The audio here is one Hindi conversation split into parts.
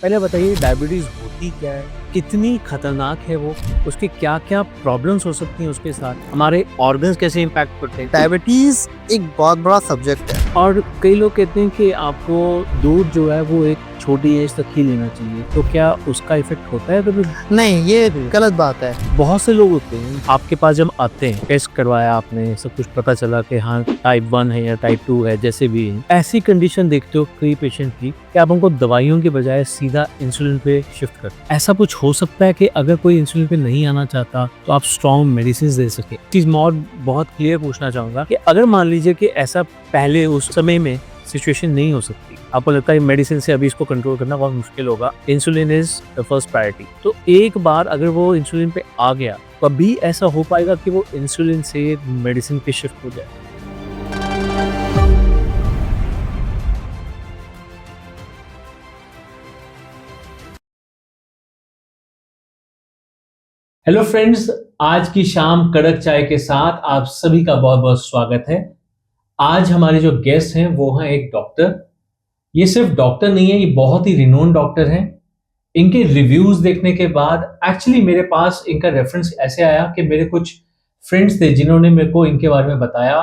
पहले बताइए डायबिटीज होती क्या है, कितनी खतरनाक है वो, उसके क्या क्या प्रॉब्लम्स हो सकती हैं उसके साथ, हमारे ऑर्गन्स कैसे इम्पैक्ट करते हैं। डायबिटीज एक बहुत बड़ा सब्जेक्ट है। और कई लोग कहते हैं कि आपको दूध जो है वो एक छोटी एज तक ही लेना चाहिए, तो क्या उसका इफेक्ट होता है कभी? नहीं, ये गलत बात है। बहुत से लोग होते हैं आपके पास जब आते हैं, टेस्ट करवाया आपने, सब कुछ पता चला कि हाँ टाइप 1 है या टाइप 2 है, जैसे भी है, ऐसी कंडीशन देखते हो कई पेशेंट की कि आप उनको दवाइयों के बजाय सीधा इंसुलिन पे शिफ्ट कर। ऐसा कुछ हो सकता है कि अगर कोई इंसुलिन पे नहीं आना चाहता तो आप स्ट्रॉन्ग मेडिसिन दे सके। चीज मैं और बहुत क्लियर पूछना चाहूंगा कि अगर मान लीजिए कि ऐसा पहले उस समय में सिचुएशन नहीं हो सकती, आपको लगता है मेडिसिन से अभी इसको कंट्रोल करना बहुत मुश्किल होगा, insulin is the first priority, तो एक बार अगर वो इंसुलिन पे आ गया, कभी ऐसा हो पाएगा कि वो इंसुलिन से मेडिसिन पे शिफ्ट हो जाए? हेलो फ्रेंड्स, आज की शाम कड़क चाय के साथ आप सभी का बहुत बहुत स्वागत है। आज हमारे जो गेस्ट हैं वो हैं एक डॉक्टर। ये सिर्फ डॉक्टर नहीं है, ये बहुत ही रिनोन डॉक्टर हैं। इनके रिव्यूज देखने के बाद एक्चुअली मेरे पास इनका रेफरेंस ऐसे आया कि मेरे कुछ फ्रेंड्स थे जिन्होंने मेरे को इनके बारे में बताया।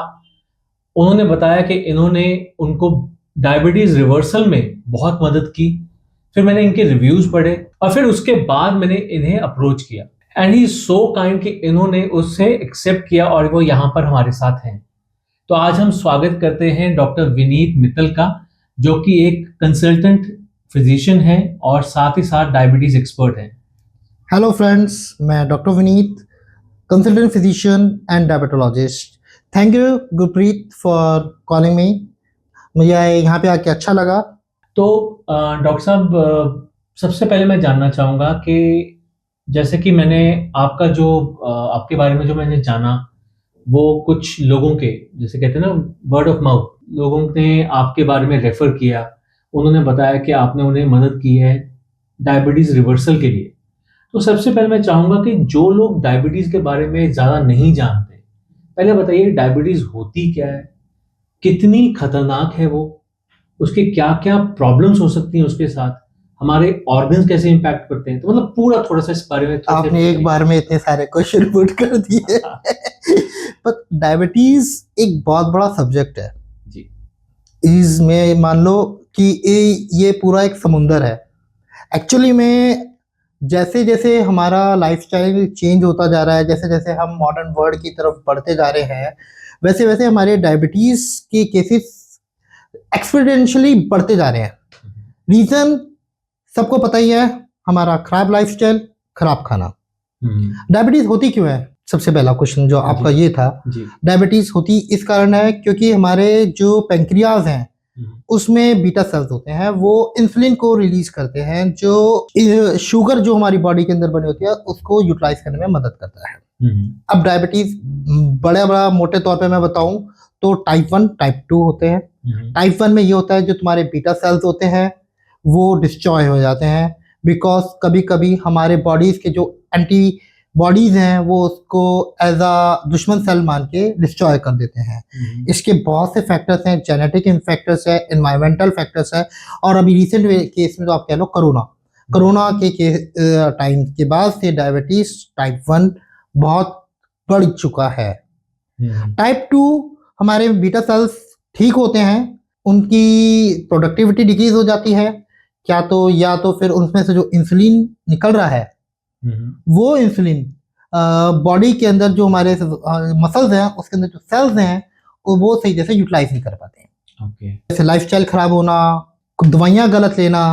उन्होंने बताया कि इन्होंने उनको डायबिटीज रिवर्सल में बहुत मदद की। फिर मैंने इनके रिव्यूज पढ़े और फिर उसके बाद मैंने इन्हें अप्रोच किया एंड ही सो काइंड कि इन्होंने उससे एक्सेप्ट किया और वो यहाँ पर हमारे साथ हैं। तो आज हम स्वागत करते हैं डॉक्टर विनीत मित्तल का, जो कि एक कंसल्टेंट फिजिशियन है और साथ ही साथ डायबिटीज एक्सपर्ट हैं। हेलो फ्रेंड्स, मैं doctor Vineet, consultant physician and diabetologist. Thank you Gurpreet for calling me. मुझे यहाँ पे आके अच्छा लगा। तो डॉक्टर साहब, सबसे पहले मैं जानना चाहूँगा कि जैसे कि मैंने आपका जो आपके बारे में जो मैंने जाना, वो कुछ लोगों के, जैसे कहते हैं ना, वर्ड ऑफ माउथ, लोगों ने आपके बारे में रेफर किया। उन्होंने बताया कि आपने उन्हें मदद की है डायबिटीज रिवर्सल के लिए। तो सबसे पहले मैं चाहूंगा कि जो लोग डायबिटीज के बारे में ज्यादा नहीं जानते, पहले बताइए डायबिटीज होती क्या है, कितनी खतरनाक है वो, उसके क्या क्या प्रॉब्लम्स हो सकती हैं उसके साथ, हमारे ऑर्गन्स कैसे इंपैक्ट करते हैं, तो मतलब पूरा थोड़ा सा इस बारे में थोड़ा सा आपने एक बार में इतने सारे क्वेश्चन पुट कर दिए। पर डायबिटीज एक बहुत बड़ा सब्जेक्ट है। जी। इसमें मान लो कि ये पूरा एक समुंदर है। एक्चुअली में जैसे जैसे हमारा लाइफस्टाइल चेंज होता जा रहा है, जैसे जैसे हम मॉडर्न वर्ल्ड की तरफ बढ़ते जा रहे हैं, वैसे वैसे हमारे डायबिटीज के केसेस एक्सपोनेंशियली बढ़ते जा रहे हैं। रीजन सबको पता ही है, हमारा खराब लाइफस्टाइल, खराब खाना। डायबिटीज होती क्यों है? सबसे पहला क्वेश्चन जो आपका ये था। जी। डायबिटीज होती इस कारण है क्योंकि हमारे जो पेंक्रियाज हैं उसमें बीटा सेल्स होते हैं, वो इंसुलिन को रिलीज करते हैं, जो शुगर जो हमारी बॉडी के अंदर बनी होती है उसको यूटिलाइज करने में मदद करता है। अब डायबिटीज बड़ा बड़ा मोटे तौर पे मैं बताऊं तो टाइप 1 टाइप 2 होते हैं। टाइप 1 में ये होता है जो तुम्हारे बीटा सेल्स होते हैं वो डिस्ट्रॉय हो जाते हैं, बिकॉज कभी कभी हमारे बॉडीज के जो एंटी बॉडीज हैं वो उसको एज अ दुश्मन सेल मान के डिस्ट्रॉय कर देते हैं। इसके बहुत से फैक्टर्स हैं, जेनेटिक फैक्टर्स है, एनवायरमेंटल फैक्टर्स है, और अभी रिसेंट केस में तो आप कह लो कोरोना के टाइम के बाद से डायबिटीज टाइप 1 बहुत बढ़ चुका है। टाइप 2 हमारे बीटा सेल्स ठीक होते हैं, उनकी प्रोडक्टिविटी डिक्रीज हो जाती है, क्या तो या तो फिर उनमें से जो इंसुलिन निकल रहा है वो इंसुलिन बॉडी के अंदर जो हमारे मसल्स हैं उसके अंदर जो सेल्स हैं वो सही जैसे यूटिलाइज नहीं कर पाते हैं। जैसे लाइफस्टाइल खराब होना, दवाइयाँ गलत लेना,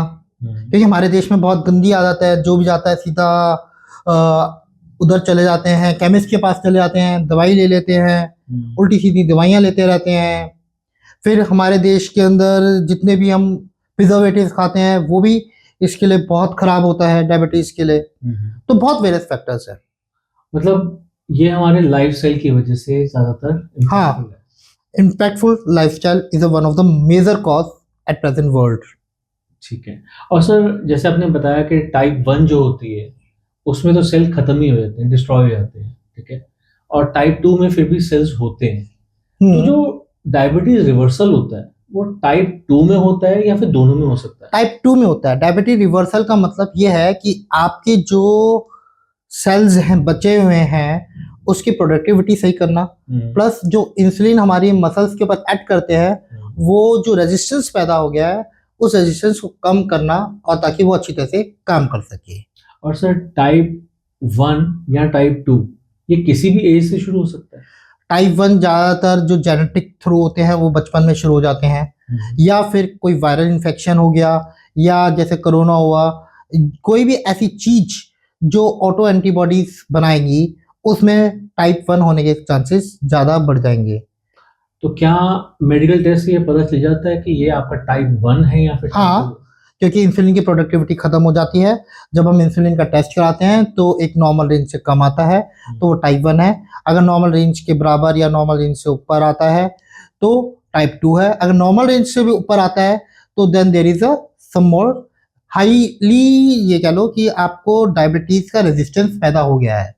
क्योंकि हमारे देश में बहुत गंदी आदत है, जो भी जाता है सीधा उधर चले जाते हैं, केमिस्ट के पास चले जाते हैं, दवाई ले लेते हैं, उल्टी सीधी दवाइयाँ लेते रहते हैं। फिर हमारे देश के अंदर जितने भी हम प्रिजर्वेटिव्स खाते हैं वो भी इसके लिए बहुत खराब होता है डायबिटीज के लिए। तो बहुत वेरियस फैक्टर्स है। मतलब ये हमारे लाइफस्टाइल की वजह से ज्यादातर। हाँ, impactful lifestyle is one of the major cause at present world. ठीक है। और सर, जैसे आपने बताया कि टाइप 1 जो होती है उसमें तो सेल खत्म ही हो जाते हैं, डिस्ट्रॉय हो जाते हैं, ठीक है, और टाइप 2 में फिर भी सेल्स होते हैं। तो जो डायबिटीज रिवर्सल होता है वो टाइप 2 में होता है या फिर दोनों में हो सकता है? टाइप 2 में होता है। डायबिटीज रिवर्सल का मतलब ये है कि आपके जो सेल्स हैं बचे हुए हैं उसकी प्रोडक्टिविटी सही करना, प्लस जो इंसुलिन हमारी मसल्स के ऊपर एक्ट करते हैं वो जो रेजिस्टेंस पैदा हो गया है उस रेजिस्टेंस को कम करना, और ताकि वो अच्छी तरह से काम कर सके। और सर टाइप 1 या टाइप 2 ये किसी भी एज से शुरू हो सकता है? टाइप 1 ज़्यादातर जो जेनेटिक थ्रू होते हैं वो बचपन में शुरू हो जाते हैं, या फिर कोई वायरल इन्फेक्शन हो गया, या जैसे कोरोना हुआ, कोई भी ऐसी चीज जो ऑटो एंटीबॉडीज बनाएगी उसमें टाइप 1 होने के चांसेस ज़्यादा बढ़ जाएंगे। तो क्या मेडिकल टेस्ट से ये पता चल जाता है कि ये आपका टाइप 1 है या फिर टाइप 2? हाँ, क्योंकि इंसुलिन की प्रोडक्टिविटी खत्म हो जाती है। जब हम इंसुलिन का टेस्ट कराते हैं तो एक नॉर्मल रेंज से कम आता है तो वो टाइप 1 है। अगर नॉर्मल रेंज के बराबर या नॉर्मल रेंज से ऊपर आता है तो टाइप 2 है। अगर नॉर्मल रेंज से भी ऊपर आता है तो then there is a some more highly, ये कह लो कि आपको डायबिटीज का रेजिस्टेंस पैदा हो गया है,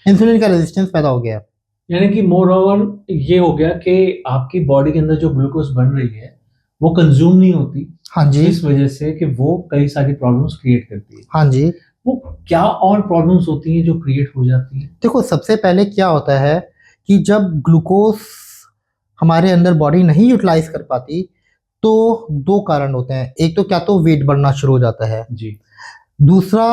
इंसुलिन का रेजिस्टेंस पैदा हो गया है। यानी कि मोर ओवर ये हो गया कि आपकी बॉडी के अंदर जो ग्लूकोज बन रही है वो कंज्यूम नहीं होती। हाँ जी, इस वजह से कि वो कई सारी प्रॉब्लम्स क्रिएट करती है। हाँ जी। वो क्या और प्रॉब्लम्स होती हैं जो क्रिएट हो जाती हैं? देखो, सबसे पहले क्या होता है कि जब ग्लूकोज हमारे अंदर बॉडी नहीं यूटिलाइज कर पाती तो दो कारण होते हैं। एक तो क्या तो वेट बढ़ना शुरू हो जाता है जी। दूसरा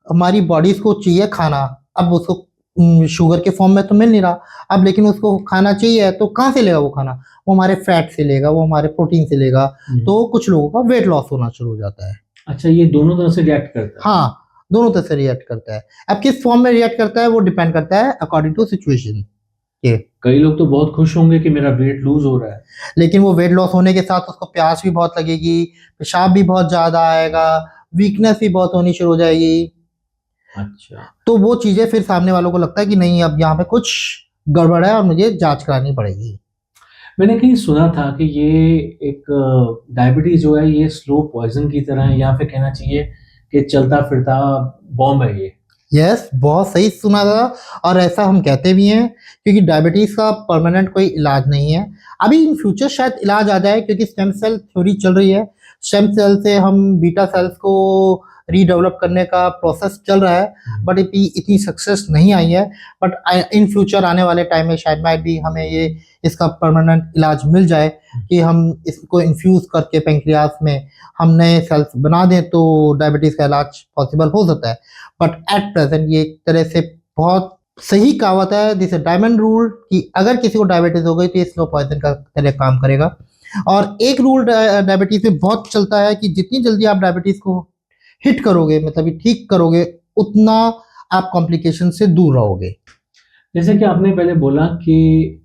हमारी बॉडीज को चाहिए खाना, अब उसको शुगर के फॉर्म में तो मिल नहीं रहा, अब लेकिन उसको खाना चाहिए तो कहाँ से लेगा वो खाना? वो हमारे फैट से लेगा, वो हमारे प्रोटीन से लेगा। तो कुछ लोगों का वेट लॉस होना शुरू हो जाता है। अच्छा, ये दोनों तरह से रिएक्ट करता है? हाँ, दोनों तरह से रिएक्ट करता है। अब किस फॉर्म में रिएक्ट करता है वो डिपेंड करता है अकॉर्डिंग टू सिचुएशन के। कई लोग तो बहुत खुश होंगे कि मेरा वेट लूज हो रहा है, लेकिन वो वेट लॉस होने के साथ उसको प्यास भी बहुत लगेगी, पेशाब भी बहुत ज्यादा आएगा, वीकनेस भी बहुत होनी शुरू हो जाएगी। अच्छा। तो वो चीजें फिर सामने वालों को लगता है कि नहीं, अब यहाँ पे कुछ गड़बड़ है और मुझे जांच करानी पड़ेगी। मैंने कहीं सुना था कि ये एक डायबिटीज जो है ये स्लो पॉइजन की तरह है, या फिर कहना चाहिए कि चलता फिरता बॉम्ब है ये। यस, बहुत सही सुना था, और ऐसा हम कहते भी हैं क्योंकि डायबिटीज का परमानेंट कोई इलाज नहीं है। अभी इन फ्यूचर शायद इलाज आ जाए क्योंकि स्टेम सेल थ्योरी चल रही है। स्टेम सेल से हम बीटा सेल्स को रीडेवलप करने का प्रोसेस चल रहा है, बट इतनी सक्सेस नहीं आई है। बट इन फ्यूचर आने वाले टाइम में शायद माइट भी हमें ये इसका परमानेंट इलाज मिल जाए कि हम इसको इन्फ्यूज करके पेंक्रियास में हम नए सेल्स बना दें तो डायबिटीज का इलाज पॉसिबल हो सकता है। बट एट प्रेजेंट ये एक तरह से बहुत सही कहावत है, दिस डायमंड रूल, कि अगर किसी को डायबिटीज हो गई तो ये स्लो पॉइजन का तरह काम करेगा। और एक रूल डायबिटीज में बहुत चलता है कि जितनी जल्दी आप डायबिटीज को हिट करोगे, मतलब ठीक करोगे, उतना आप कॉम्प्लिकेशन से दूर रहोगे। जैसे कि आपने पहले बोला कि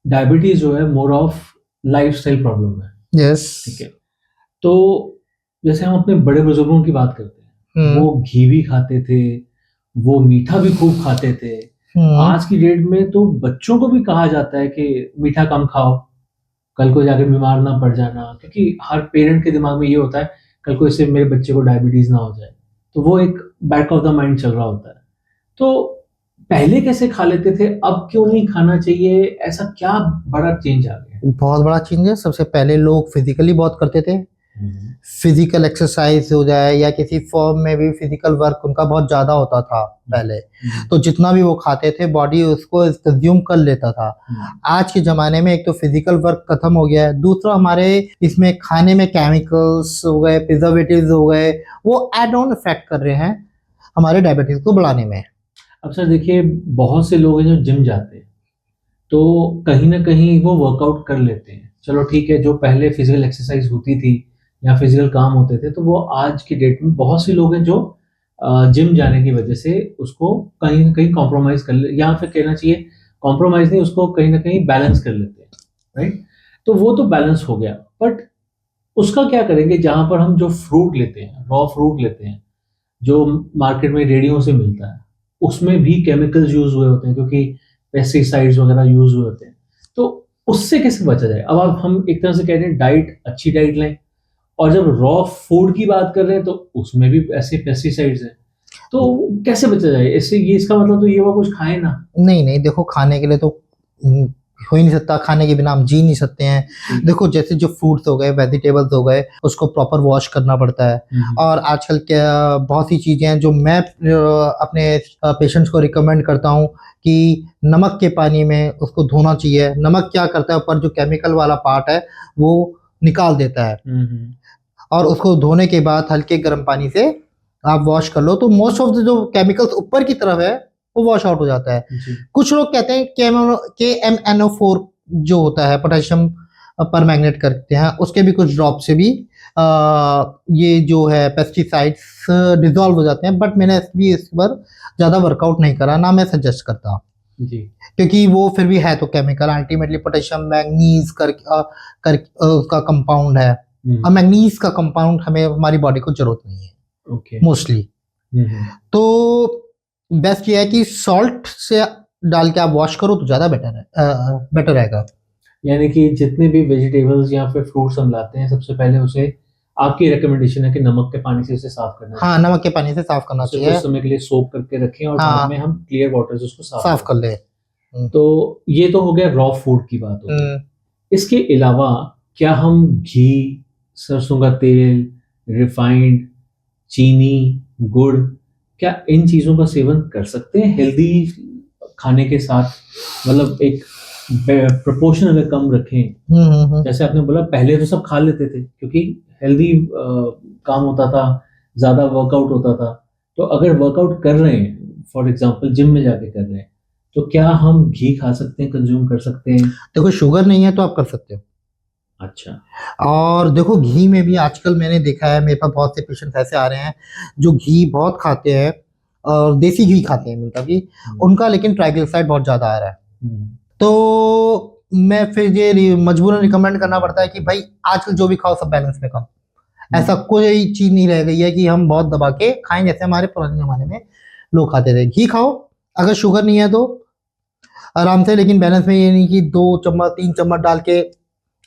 डायबिटीज जो है मोर ऑफ लाइफस्टाइल प्रॉब्लम है। यस, ठीक है। तो जैसे हम अपने बड़े बुजुर्गों की बात करते हैं, वो घी भी खाते थे, वो मीठा भी खूब खाते थे। आज की डेट में तो बच्चों को भी कहा जाता है कि मीठा कम खाओ, कल को जाके बीमार ना पड़ जाना, क्योंकि हर पेरेंट के दिमाग में ये होता है कल को इससे मेरे बच्चे को डायबिटीज ना हो जाए, तो वो एक बैक ऑफ द माइंड चल रहा होता है। तो पहले कैसे खा लेते थे, अब क्यों नहीं खाना चाहिए? ऐसा क्या बड़ा चेंज आ गया? बहुत बड़ा चेंज है। सबसे पहले लोग फिजिकली बहुत करते थे, फिजिकल एक्सरसाइज हो जाए या किसी फॉर्म में भी फिजिकल वर्क उनका बहुत ज्यादा होता था पहले, तो जितना भी वो खाते थे बॉडी उसको कंज्यूम कर लेता था। आज के जमाने में एक तो फिजिकल वर्क खत्म हो गया है, दूसरा हमारे इसमें खाने में केमिकल्स हो गए, प्रिजर्वेटिव्स हो गए, वो एड ऑन इफेक्ट कर रहे हैं हमारे डायबिटीज को बढ़ाने में। अब सर देखिए, बहुत से लोग हैं जो जिम जाते हैं, तो कहीं ना कहीं वो वर्कआउट कर लेते हैं, चलो ठीक है, जो पहले फिजिकल एक्सरसाइज होती थी या फिजिकल काम होते थे, तो वो आज की डेट में बहुत से लोग हैं जो जिम जाने की वजह से उसको कहीं ना कहीं कॉम्प्रोमाइज कर ले, या फिर कहना चाहिए कॉम्प्रोमाइज नहीं, उसको कहीं ना कहीं बैलेंस कर लेते हैं, राइट? तो वो तो बैलेंस हो गया, बट उसका क्या करेंगे जहां पर हम जो फ्रूट लेते हैं, रॉ फ्रूट लेते हैं, जो मार्केट में रेडियो से मिलता है, उसमें भी केमिकल्स यूज हुए होते हैं, क्योंकि पेस्टिसाइड्स वगैरह यूज हुए होते हैं। तो उससे कैसे बचा जाए? अब आप हम एक तरह से कह रहे हैं डाइट, अच्छी डाइट लें, और जब रॉ फूड की बात कर रहे हैं तो उसमें भी ऐसे पेस्टिसाइड्स हैं, तो कैसे बचा जाए इससे? ये इसका मतलब तो ये हुआ कुछ खाए ना। नहीं नहीं, देखो, खाने के लिए तो हो ही नहीं सकता, खाने के बिना हम जी नहीं सकते हैं। देखो जैसे जो फ्रूट्स हो गए, वेजिटेबल्स हो गए, उसको प्रॉपर वॉश करना पड़ता है। और आजकल क्या बहुत सी चीजें हैं जो मैं अपने पेशेंट्स को रिकमेंड करता हूँ कि नमक के पानी में उसको धोना चाहिए। नमक क्या करता है, ऊपर जो केमिकल वाला पार्ट है वो निकाल देता है, और उसको धोने के बाद हल्के गर्म पानी से आप वॉश कर लो तो मोस्ट ऑफ द जो केमिकल्स ऊपर की तरफ है वो वॉश आउट हो जाता है। कुछ लोग कहते हैं KMnO4 जो होता है, पोटेशियम पर मैग्नेट करते हैं, उसके भी कुछ ड्रॉप से भी ये जो है पेस्टिसाइड्स डिजॉल्व हो जाते हैं। बट मैंने भी इस पर ज़्यादा वर्कआउट नहीं करा, ना मैं सजेस्ट करता जी, क्योंकि वो फिर भी है तो केमिकल, अल्टीमेटली पोटेशियम मैग्नीज उसका कंपाउंड है। अब मैग्नीज का कंपाउंड हमें हमारी बॉडी को जरूरत नहीं है मोस्टली। तो बेस्ट ये है कि सॉल्ट से डाल के आप वॉश करो तो ज्यादा बेटर रहेगा। यानी कि जितने भी वेजिटेबल्स या फिर फ्रूट्स हम लाते हैं, सबसे पहले उसे, आपकी रिकमेंडेशन है कि नमक के पानी से उसे साफ करना हाँ, नमक के पानी से साफ करना उसे चाहिए। कुछ समय के लिए सोक करके रखें और हाँ, बाद में हम क्लियर वाटर से उसको साफ कर ले। तो ये तो हो गया रॉ फूड की बात हो गई। इसके अलावा क्या हम घी, सरसों का तेल, रिफाइंड, चीनी, गुड़, क्या इन चीजों का सेवन कर सकते हैं हेल्दी खाने के साथ? मतलब एक प्रोपोर्शन अगर कम रखें, जैसे आपने बोला पहले तो सब खा लेते थे क्योंकि हेल्दी काम होता था, ज्यादा वर्कआउट होता था। तो अगर वर्कआउट कर रहे हैं, फॉर एग्जांपल जिम में जाके कर रहे हैं, तो क्या हम घी खा सकते हैं, कंज्यूम कर सकते हैं? देखो शुगर नहीं है तो आप कर सकते हो। अच्छा। और देखो घी में भी आजकल मैंने देखा है, मेरे पास बहुत से पेशेंट्स ऐसे आ रहे हैं जो घी बहुत खाते हैं और देसी घी खाते हैं, मतलब कि उनका लेकिन ट्राइग्लिसराइड बहुत ज्यादा आ रहा है। तो मैं फिर ये मजबूरन रिकमेंड करना पड़ता है कि भाई आजकल जो भी खाओ सब बैलेंस में खाओ। ऐसा कोई चीज नहीं रह गई है कि हम बहुत दबा के खाएं जैसे हमारे पुराने जमाने में लोग खाते थे। घी खाओ अगर शुगर नहीं है तो आराम से, लेकिन बैलेंस में, ये नहीं कि 2 चम्मच 3 चम्मच डाल के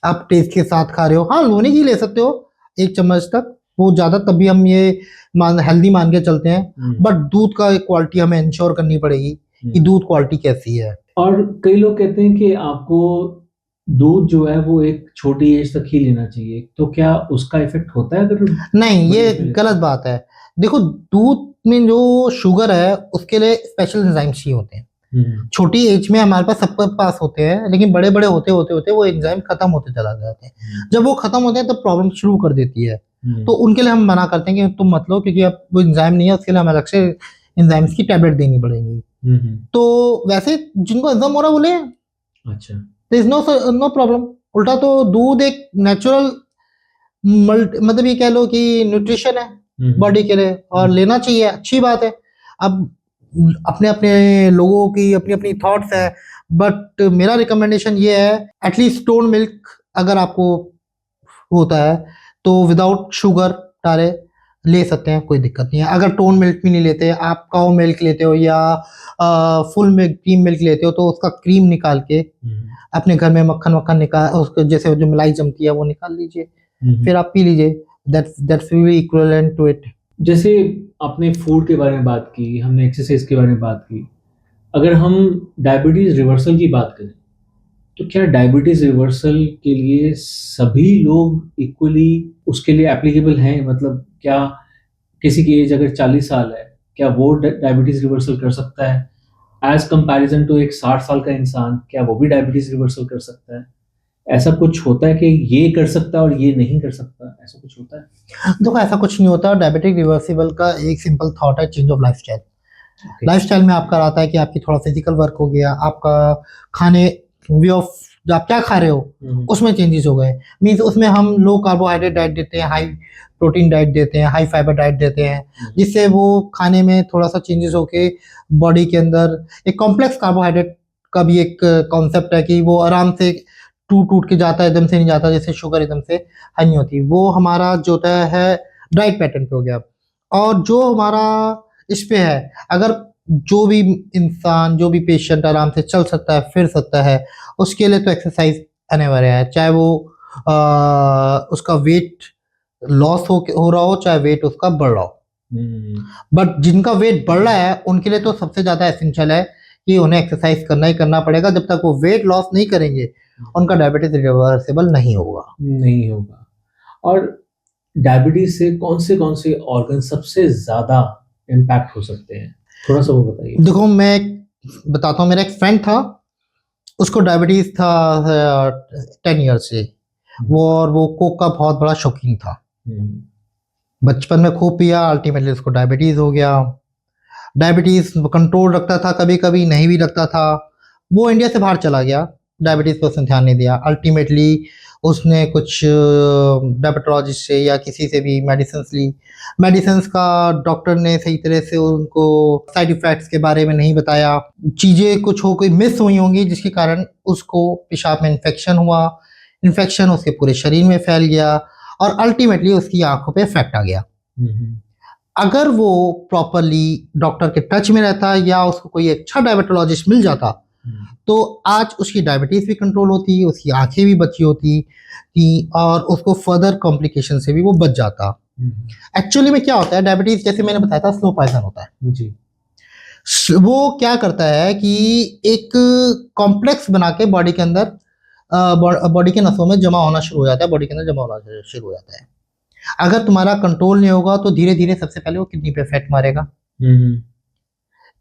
आप टेस्ट के साथ खा रहे हो। हाँ, लोनी घी ले सकते हो 1 चम्मच तक, वो ज्यादा, तब भी हम ये हेल्दी मान के चलते हैं। बट दूध का क्वालिटी हमें इंश्योर करनी पड़ेगी कि दूध क्वालिटी कैसी है। और कई लोग कहते हैं कि आपको दूध जो है वो एक छोटी एज तक ही लेना चाहिए, तो क्या उसका इफेक्ट होता है अगर? नहीं, ये गलत बात है। देखो दूध में जो शुगर है उसके लिए स्पेशल एंजाइम्स ही होते हैं। छोटी एज में हमारे पास सबके पास होते हैं, लेकिन बड़े बड़े होते होते होते वो एंजाइम खत्म होते चला जाते हैं। जब वो खत्म होते हैं तब प्रॉब्लम शुरू कर देती है। तो उनके लिए हम मना करते हैं कि तुम मत लो, क्योंकि अब वो एंजाइम नहीं है, उसके लिए हमें अलग से एंजाइम्स की टैबलेट देनी पड़ेगी। तो वैसे जिनको एग्जाम हो रहा है बोले, अच्छा, देयर इज नो प्रॉब्लम। उल्टा तो दूध एक नेचुरल मतलब ये कह लो कि न्यूट्रिशन है बॉडी के लिए, और लेना चाहिए, अच्छी बात है। अब अपने अपने लोगों की अपनी अपनी थॉट्स है, बट मेरा रिकमेंडेशन ये है एटलीस्ट टोन मिल्क अगर आपको होता है तो विदाउट शुगर डाले ले सकते हैं, कोई दिक्कत नहीं है। अगर टोन मिल्क भी नहीं लेते, आप काउ मिल्क लेते हो या फुल मिल्क क्रीम मिल्क लेते हो, तो उसका क्रीम निकाल के अपने घर में मक्खन वक्खन निकाल, उसको जैसे जो मलाई जमती है वो निकाल लीजिए, फिर आप पी लीजिए। That's really equivalent to it. जैसे आपने फूड के बारे में बात की, हमने एक्सरसाइज के बारे में बात की, अगर हम डायबिटीज रिवर्सल की बात करें, तो क्या डायबिटीज रिवर्सल के लिए सभी लोग इक्वली उसके लिए एप्लीकेबल हैं? मतलब क्या किसी की एज अगर 40 साल है, क्या वो डायबिटीज रिवर्सल कर सकता है एज कंपैरिजन टू एक 60 साल का इंसान? क्या वो भी डायबिटीज रिवर्सल कर सकता है? ऐसा कुछ होता है कि ये कर सकता है और ये नहीं कर सकता, ऐसा कुछ होता है? देखो ऐसा कुछ नहीं होता। डायबिटिक रिवर्सिबल का एक सिंपल थॉट है, चेंज ऑफ लाइफस्टाइल। लाइफस्टाइल में आपका आता है कि आपकी थोड़ा फिजिकल वर्क हो गया, आपका खाने वे ऑफ जो आप क्या खा रहे हो उसमें चेंजेस हो गए। मीन्स उसमें हम लो कार्बोहाइड्रेट डाइट देते हैं, हाई प्रोटीन डाइट देते हैं, हाई फाइबर डाइट देते हैं, जिससे वो खाने में थोड़ा सा चेंजेस होके बॉडी के अंदर एक कॉम्प्लेक्स कार्बोहाइड्रेट का भी एक कॉन्सेप्ट है कि वो आराम से टूट के जाता है, एकदम से नहीं जाता, जैसे शुगर एकदम से हाई नहीं होती। वो हमारा जो होता है डाइट पैटर्न पे हो गया। और जो हमारा इस पे है, अगर जो भी इंसान, जो भी पेशेंट आराम से चल सकता है, फिर सकता है, उसके लिए तो एक्सरसाइज अनिवार्य है। चाहे वो उसका वेट लॉस हो रहा हो, चाहे वेट उसका बढ़ रहा हो। बट जिनका वेट बढ़ रहा है उनके लिए तो सबसे ज्यादा एसेंशियल है कि उन्हें एक्सरसाइज करना ही करना पड़ेगा। जब तक वो वेट लॉस नहीं करेंगे उनका डायबिटीज रिवर्सिबल नहीं होगा। नहीं होगा। और डायबिटीज से कौन से ऑर्गन सबसे ज्यादा इम्पैक्ट हो सकते हैं, थोड़ा सा वो बताइए। देखो मैं बताता हूँ, मेरा एक फ्रेंड था, उसको डायबिटीज था 10 ईयर्स से, वो कोक का बहुत बड़ा शौकीन था। बचपन में खूब पिया, अल्टीमेटली उसको डायबिटीज हो गया। डायबिटीज कंट्रोल रखता था, कभी कभी नहीं भी रखता था। वो इंडिया से बाहर चला गया, डायबिटीज पर उसने ध्यान नहीं दिया। अल्टीमेटली उसने कुछ डायबिटोलॉजिस्ट से या किसी से भी मेडिसिन ली। मेडिसिन का डॉक्टर ने सही तरह से उनको साइड इफेक्ट्स के बारे में नहीं बताया। चीज़ें कुछ हो गई, मिस हुई होंगी, जिसके कारण उसको पेशाब में इन्फेक्शन हुआ। इन्फेक्शन उसके पूरे शरीर में फैल गया और अल्टीमेटली उसकी आंखों पे इफेक्ट आ गया। अगर वो प्रॉपरली डॉक्टर के टच में रहता या उसको कोई अच्छा डायबिटोलॉजिस्ट मिल जाता तो आज उसकी डायबिटीज भी कंट्रोल होती, उसकी आंखें भी बची होती और उसको फर्दर कॉम्प्लिकेशन से भी वो बच जाता। एक्चुअली में क्या होता है, डायबिटीज जैसे मैंने बताया था स्लो पॉइजन होता है जी। वो क्या करता है कि एक कॉम्प्लेक्स बना के बॉडी के अंदर बॉडी के नसों में जमा होना शुरू हो जाता है, बॉडी के अंदर जमा होना शुरू हो जाता है। अगर तुम्हारा कंट्रोल नहीं होगा तो धीरे धीरे सबसे पहले वो किडनी पे इफेक्ट मारेगा,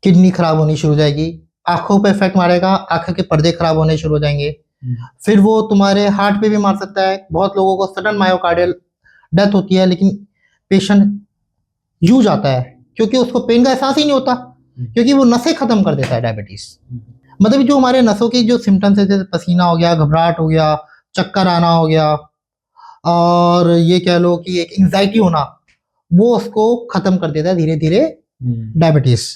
किडनी खराब होनी शुरू हो जाएगी। आंखों पे इफेक्ट मारेगा, आंखों के पर्दे खराब होने शुरू हो जाएंगे। फिर वो तुम्हारे हार्ट पे भी मार सकता है। बहुत लोगों को सडन मायोकार्डियल डेथ होती है, लेकिन पेशेंट यूं जाता है क्योंकि उसको पेन का एहसास ही नहीं होता, क्योंकि वो नसें खत्म कर देता है डायबिटीज। मतलब जो हमारे नसों की जो सिम्टम्स है, जैसे पसीना हो गया, घबराहट हो गया, चक्कर आना हो गया, और ये कह लो कि एक एंजाइटी होना, वो उसको खत्म कर देता है धीरे धीरे डायबिटीज।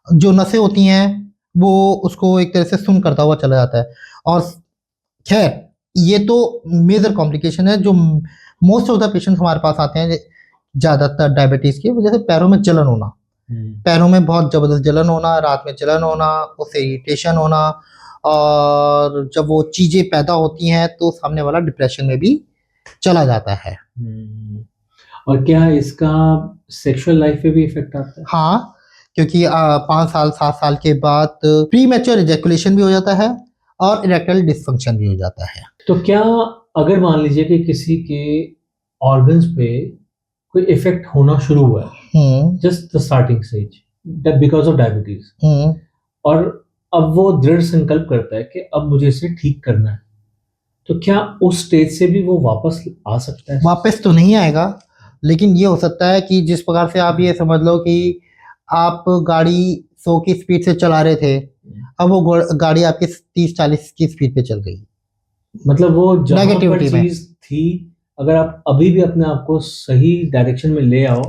जो नसें होती हैं वो उसको एक तरह से सुन करता हुआ चला जाता है। और खैर ये तो मेजर कॉम्प्लिकेशन है जो मोस्ट ऑफ द पेशेंट्स हमारे पास आते हैं ज्यादातर डायबिटीज की वजह से। पैरों में जलन होना, पैरों में बहुत जबरदस्त जलन होना, रात में जलन होना, उससे इरिटेशन होना, और जब वो चीजें पैदा होती हैं तो सामने वाला डिप्रेशन में भी चला जाता है। और क्या इसका सेक्सुअल लाइफ पे भी इफेक्ट आता है? हाँ, क्योंकि 5 साल 7 साल के बाद प्री मैच्योर इजैकुलेशन भी हो जाता है और इरेक्टाइल डिसफंक्शन भी हो जाता है। तो क्या अगर मान लीजिए कि किसी के ऑर्गन्स पे कोई इफेक्ट होना शुरू हुआ है, just the starting stage because of diabetes, और अब वो दृढ़ संकल्प करता है कि अब मुझे इसे ठीक करना है, तो क्या उस स्टेज से भी वो वापस आ सकता है? वापस तो नहीं आएगा, लेकिन ये हो सकता है कि जिस प्रकार से आप ये समझ लो कि आप गाड़ी 100 की स्पीड से चला रहे थे, अब वो गाड़ी आपकी 30-40 की स्पीड पे चल गई। मतलब वो जहां पर चीज थी, अगर आप अभी भी अपने आप को सही डायरेक्शन में ले आओ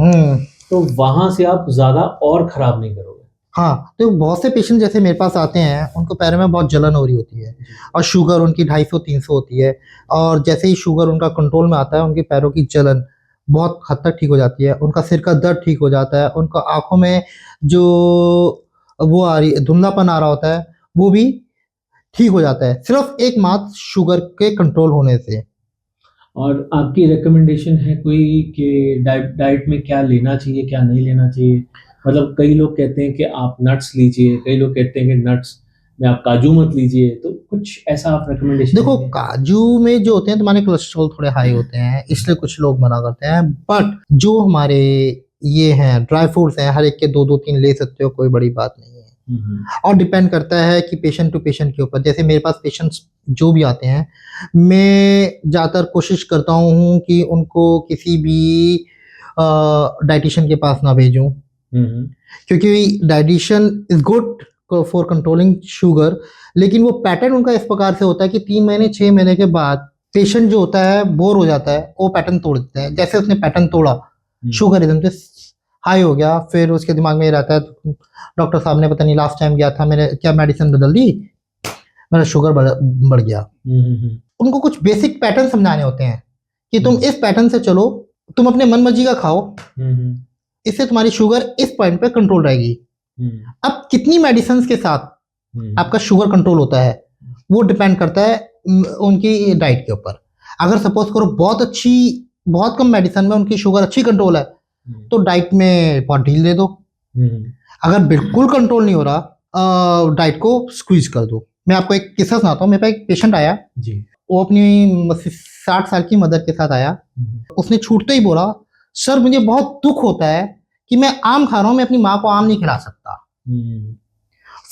तो वहां से आप ज्यादा और खराब नहीं करोगे। हाँ, तो बहुत से पेशेंट जैसे मेरे पास आते हैं, उनको पैरों में बहुत जलन हो रही होती है और शुगर उनकी 250-300 होती है, और जैसे ही शुगर उनका कंट्रोल में आता है उनके पैरों की जलन बहुत हद तक ठीक हो जाती है, उनका सिर का दर्द ठीक हो जाता है, उनका आंखों में जो वो आ रही धुंधलापन आ रहा होता है वो भी ठीक हो जाता है, सिर्फ एकमात्र शुगर के कंट्रोल होने से। और आपकी रिकमेंडेशन है कोई कि डाइट में क्या लेना चाहिए, क्या नहीं लेना चाहिए? मतलब कई लोग कहते हैं कि आप नट्स लीजिए, कई लोग कहते हैं कि नट्स में आप काजू मत लीजिए, तो कुछ ऐसा आप रिकमेंडेशन? देखो, काजू में जो होते हैं तुम्हारे कोलेस्ट्रॉल थोड़े हाई होते हैं, इसलिए कुछ लोग मना करते हैं। बट जो हमारे ये हैं ड्राई फ्रूट्स हैं, हर एक के 2-2-3 ले सकते हो, कोई बड़ी बात नहीं है। और डिपेंड करता है कि पेशेंट टू पेशेंट के ऊपर। जैसे मेरे पास पेशेंट्स जो भी आते हैं, मैं ज़्यादातर कोशिश करता हूँ कि उनको किसी भी डाइटिशियन के पास ना भेजूं, क्योंकि dietitian is good for controlling sugar, लेकिन वो पैटर्न उनका इस प्रकार से होता है कि 3 महीने 6 महीने के बाद पेशेंट जो होता है बोर हो जाता है, वो पैटर्न तोड़ देता है। जैसे उसने पैटर्न तोड़ा, शुगर एकदम से हाई हो गया, फिर उसके दिमाग में ये रहता है डॉक्टर साहब ने पता नहीं लास्ट टाइम गया था, मैंने क्या मेडिसिन बदल दी, मेरा शुगर बढ़ गया। उनको कुछ बेसिक पैटर्न समझाने होते हैं कि तुम इस पैटर्न से चलो, तुम अपने मन मर्जी का खाओ, इससे तुम्हारी शुगर इस पॉइंट पे कंट्रोल रहेगी। अब कितनी मेडिसिन के साथ आपका शुगर कंट्रोल होता है वो डिपेंड करता है उनकी डाइट के ऊपर। अगर सपोज करो बहुत कम मेडिसिन में उनकी शुगर अच्छी कंट्रोल है, तो डाइट में बहुत ढील दे दो। अगर बिल्कुल कंट्रोल नहीं हो रहा डाइट को स्क्वीज कर दो। मैं आपको एक किस्सा सुनाता हूँ। मेरे पास एक पेशेंट आया, जी। वो अपनी 60 साल की मदर के साथ आया। उसने छूटते ही बोला, सर मुझे बहुत दुख होता है कि मैं आम खा रहा हूँ, मैं अपनी माँ को आम नहीं खिला सकता।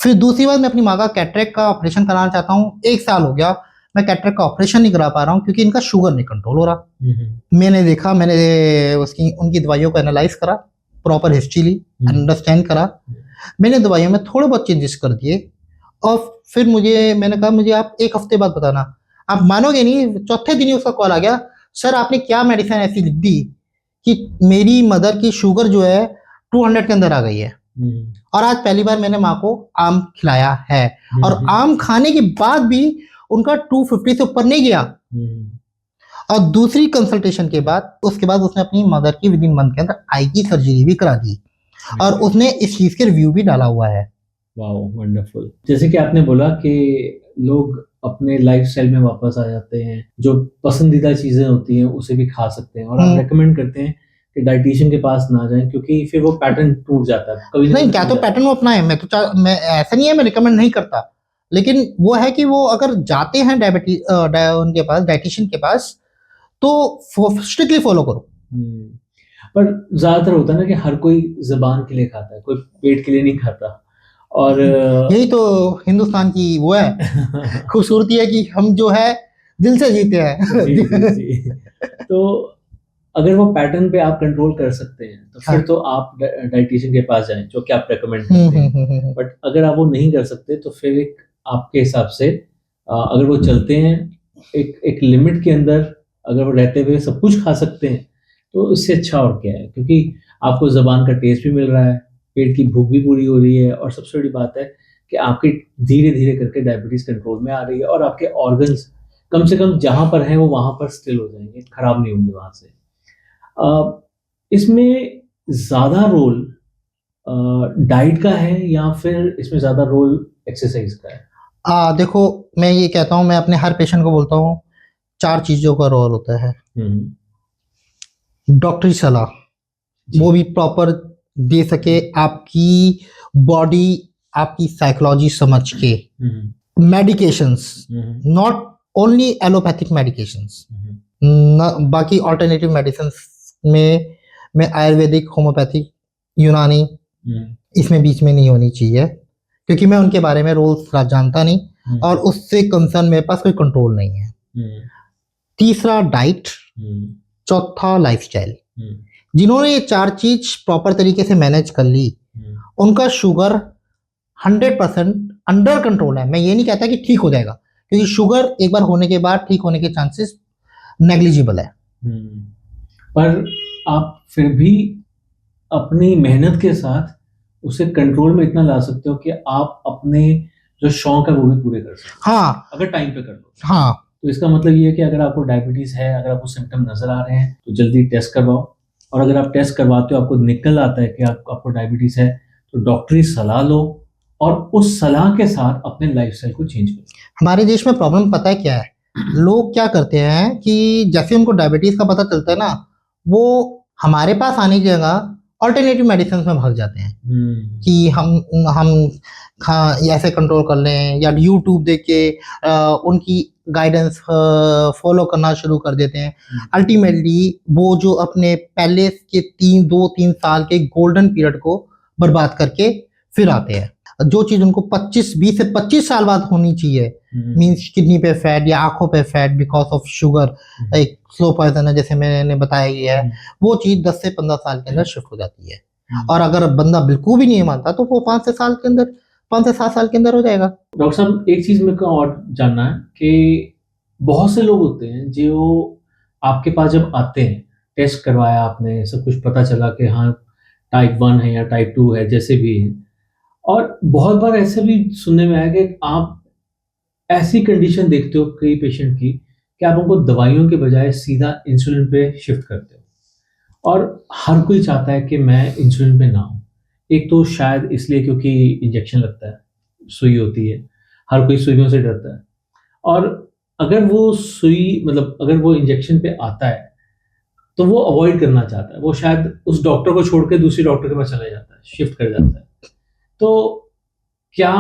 फिर दूसरी बात, मैं अपनी माँ का कैटरेक्ट का ऑपरेशन कराना चाहता हूँ, 1 साल हो गया मैं कैटरेक्ट का ऑपरेशन नहीं करा पा रहा हूँ क्योंकि इनका शुगर नहीं कंट्रोल हो रहा। मैंने देखा, मैंने उनकी दवाइयों को एनालाइज करा, प्रॉपर हिस्ट्री ली, अंडरस्टैंड करा। मैंने दवाइयों में थोड़े बहुत चेंजेस कर दिए और फिर मैंने कहा मुझे आप 1 हफ्ते बाद बताना। आप मानोगे नहीं, चौथे दिन ही उसका कॉल आ गया, सर आपने क्या मेडिसिन ऐसी लिख दी कि मेरी मदर की शुगर जो है 200 के अंदर आ गई है। और आज पहली बार मैंने माँ को आम खिलाया है और आम खाने के बाद भी उनका 250 से ऊपर नहीं गया। और दूसरी कंसल्टेशन के बाद उसके बाद उसने अपनी मदर की विद इन मंथ के अंदर आई की सर्जरी भी करा दी और उसने इस चीज के रिव्यू भी डाला हुआ है। Wow, wonderful. जैसे कि आपने बोला कि लोग अपने लाइफस्टाइल में वापस आ जाते हैं, जो पसंदीदा चीजें होती हैं उसे भी खा सकते हैं, और आप रेकमेंड करते हैं कि डाइटिशियन के पास ना जाएं क्योंकि फिर वो पैटर्न टूट जाता है कभी नहीं, क्या तो पैटर्न वो अपनाए, मैं ऐसा नहीं है मैं रिकमेंड नहीं करता, लेकिन वो है कि वो अगर जाते हैं उनके पास, डाइटिशियन के पास, तो स्ट्रिक्टली फॉलो करो। पर ज्यादातर होता है ना कि हर कोई जुबान के लिए खाता है, कोई पेट के लिए नहीं खाता। और यही तो हिंदुस्तान की वो है खूबसूरती है कि हम जो है दिल से जीते हैं। जी, जी, जी। तो अगर वो पैटर्न पे आप कंट्रोल कर सकते हैं तो फिर तो आप डाइटिशियन के पास जाएं, जो कि आप रेकमेंड करते हैं। बट अगर आप वो नहीं कर सकते तो फिर एक आपके हिसाब से अगर वो चलते हैं एक एक लिमिट के अंदर, अगर वो रहते हुए सब कुछ खा सकते हैं तो इससे अच्छा और क्या है, क्योंकि आपको ज़बान का टेस्ट भी मिल रहा है, पेट की भूख भी पूरी हो रही है, और सबसे बड़ी बात है कि आपकी धीरे धीरे करके डायबिटीज कंट्रोल में आ रही है और आपके ऑर्गन्स कम से कम जहां पर हैं वो वहां पर स्टिल हो जाएंगे, खराब नहीं होंगे वहां से। इसमें ज्यादा रोल डाइट का है या फिर इसमें ज्यादा रोल एक्सरसाइज का है? देखो, मैं ये कहता हूँ, मैं अपने हर पेशेंट को बोलता हूँ 4 चीजों का रोल होता है। डॉक्टरी सलाह, वो भी प्रॉपर दे सके, आपकी बॉडी, आपकी साइकोलॉजी समझ के। Medications, not only allopathic medications, बाकी ऑल्टरनेटिव मेडिसिन में आयुर्वेदिक, होम्योपैथिक, यूनानी, इसमें बीच में नहीं होनी चाहिए क्योंकि मैं उनके बारे में रोल्स जानता नहीं और उससे कंसर्न मेरे पास कोई कंट्रोल नहीं है। तीसरा डाइट, चौथा लाइफस्टाइल। जिन्होंने ये 4 चीज प्रॉपर तरीके से मैनेज कर ली, उनका शुगर 100% अंडर कंट्रोल है। मैं ये नहीं कहता कि ठीक हो जाएगा, क्योंकि शुगर एक बार होने के बाद ठीक होने के चांसेस नेग्लिजिबल है। पर आप फिर भी अपनी मेहनत के साथ उसे कंट्रोल में इतना ला सकते हो कि आप अपने जो शौक है वो भी पूरे कर सकते हो। हाँ, अगर टाइम पे कर लो। हाँ, तो इसका मतलब ये है कि अगर आपको डायबिटीज है, अगर आपको सिम्टम नजर आ रहे हैं तो जल्दी टेस्ट करवाओ, और अगर आप टेस्ट करवाते हो आपको निकल आता है कि आपको डायबिटीज है तो डॉक्टरी सलाह लो और उस सलाह के साथ अपने लाइफस्टाइल को चेंज करो। हमारे देश में प्रॉब्लम पता है क्या है? लोग क्या करते हैं कि जैसे उनको डायबिटीज का पता चलता है ना, वो हमारे पास आने की जगह ऑल्टरनेटिव मेडिसिन में भाग जाते हैं कि हम ऐसे कंट्रोल कर लें, या यूट्यूब देख के उनकी गाइडेंस फॉलो करना शुरू कर देते हैं। अल्टीमेटली वो जो अपने पहले के 2-3 साल के गोल्डन पीरियड को बर्बाद करके फिर आते हैं। जो चीज उनको 20 से 25 साल बाद होनी चाहिए, मींस किडनी पे फैट या आंखों पे फैट बिकॉज ऑफ शुगर, एक स्लो पॉइजन है जैसे मैंने बताया ही है, वो चीज 10 से 15 साल के अंदर शिफ्ट हो जाती है। और अगर बंदा बिल्कुल भी नहीं मानता तो वो 5 से 7 साल के अंदर हो जाएगा। डॉक्टर साहब, एक चीज मेरे को और जानना है कि बहुत से लोग होते हैं जो आपके पास जब आते हैं, टेस्ट करवाया आपने, सब कुछ पता चला कि हाँ टाइप 1 है या टाइप 2 है, जैसे भी है, और बहुत बार ऐसे भी सुनने में आया कि आप ऐसी कंडीशन देखते हो कई पेशेंट की कि आप उनको दवाइयों के बजाय सीधा इंसुलिन पे शिफ्ट करते हो, और हर कोई चाहता है कि मैं इंसुलिन पे ना हूँ। एक तो शायद इसलिए क्योंकि इंजेक्शन लगता है, सुई होती है, हर कोई सुइयों से डरता है, और अगर वो सुई मतलब अगर वो इंजेक्शन पे आता है तो वो अवॉइड करना चाहता है, वो शायद उस डॉक्टर को छोड़ के दूसरे डॉक्टर के पास चला जाता है, शिफ्ट कर जाता है। तो क्या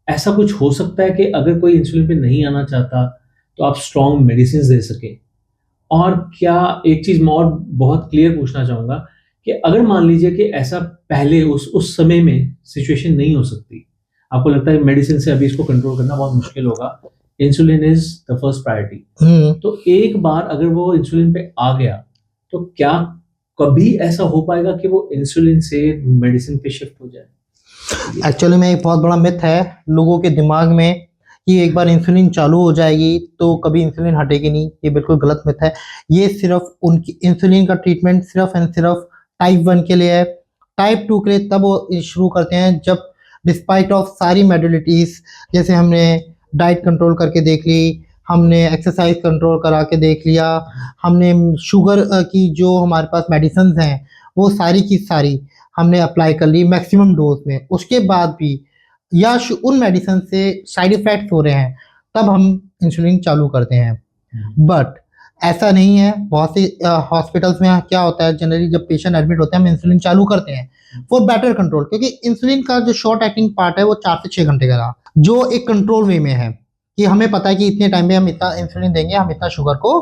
ऐसा कुछ हो सकता है कि अगर कोई इंसुलिन पे नहीं आना चाहता तो आप स्ट्रॉन्ग मेडिसिन दे सके? और क्या एक चीज मैं और बहुत क्लियर पूछना चाहूंगा कि अगर मान लीजिए कि ऐसा पहले उस समय में सिचुएशन नहीं हो सकती, आपको लगता है मेडिसिन से अभी इसको कंट्रोल करना बहुत मुश्किल होगा, insulin is the first priority, तो एक बार अगर वो इंसुलिन पे आ गया तो क्या कभी ऐसा हो पाएगा कि वो इंसुलिन से मेडिसिन पे शिफ्ट हो जाए? एक्चुअली में एक बहुत बड़ा मिथ है लोगों के दिमाग में कि एक बार इंसुलिन चालू हो जाएगी तो कभी इंसुलिन हटेगी नहीं। ये बिल्कुल गलत मिथ है। ये सिर्फ उनकी इंसुलिन का ट्रीटमेंट सिर्फ एंड सिर्फ टाइप 1 के लिए है। टाइप 2 के लिए तब वो शुरू करते हैं जब डिस्पाइट ऑफ सारी मेडोलिटीज, जैसे हमने डाइट कंट्रोल करके देख ली, हमने एक्सरसाइज कंट्रोल करा के देख लिया, हमने शुगर की जो हमारे पास मेडिसिन हैं वो सारी की सारी हमने अप्लाई कर ली मैक्सिमम डोज में, उसके बाद भी या उन मेडिसिन से साइड इफेक्ट्स हो रहे हैं तब हम इंसुलिन चालू करते हैं। बट ऐसा नहीं है। बहुत से हॉस्पिटल्स में क्या होता है, जनरली जब पेशेंट एडमिट होते हैं हम इंसुलिन चालू करते हैं फॉर बेटर कंट्रोल, क्योंकि इंसुलिन का जो शॉर्ट एक्टिंग पार्ट है वो 4 से 6 घंटे का रहा, जो एक कंट्रोल वे में है कि हमें पता है कि इतने टाइम में हम इतना इंसुलिन देंगे, हम इतना शुगर को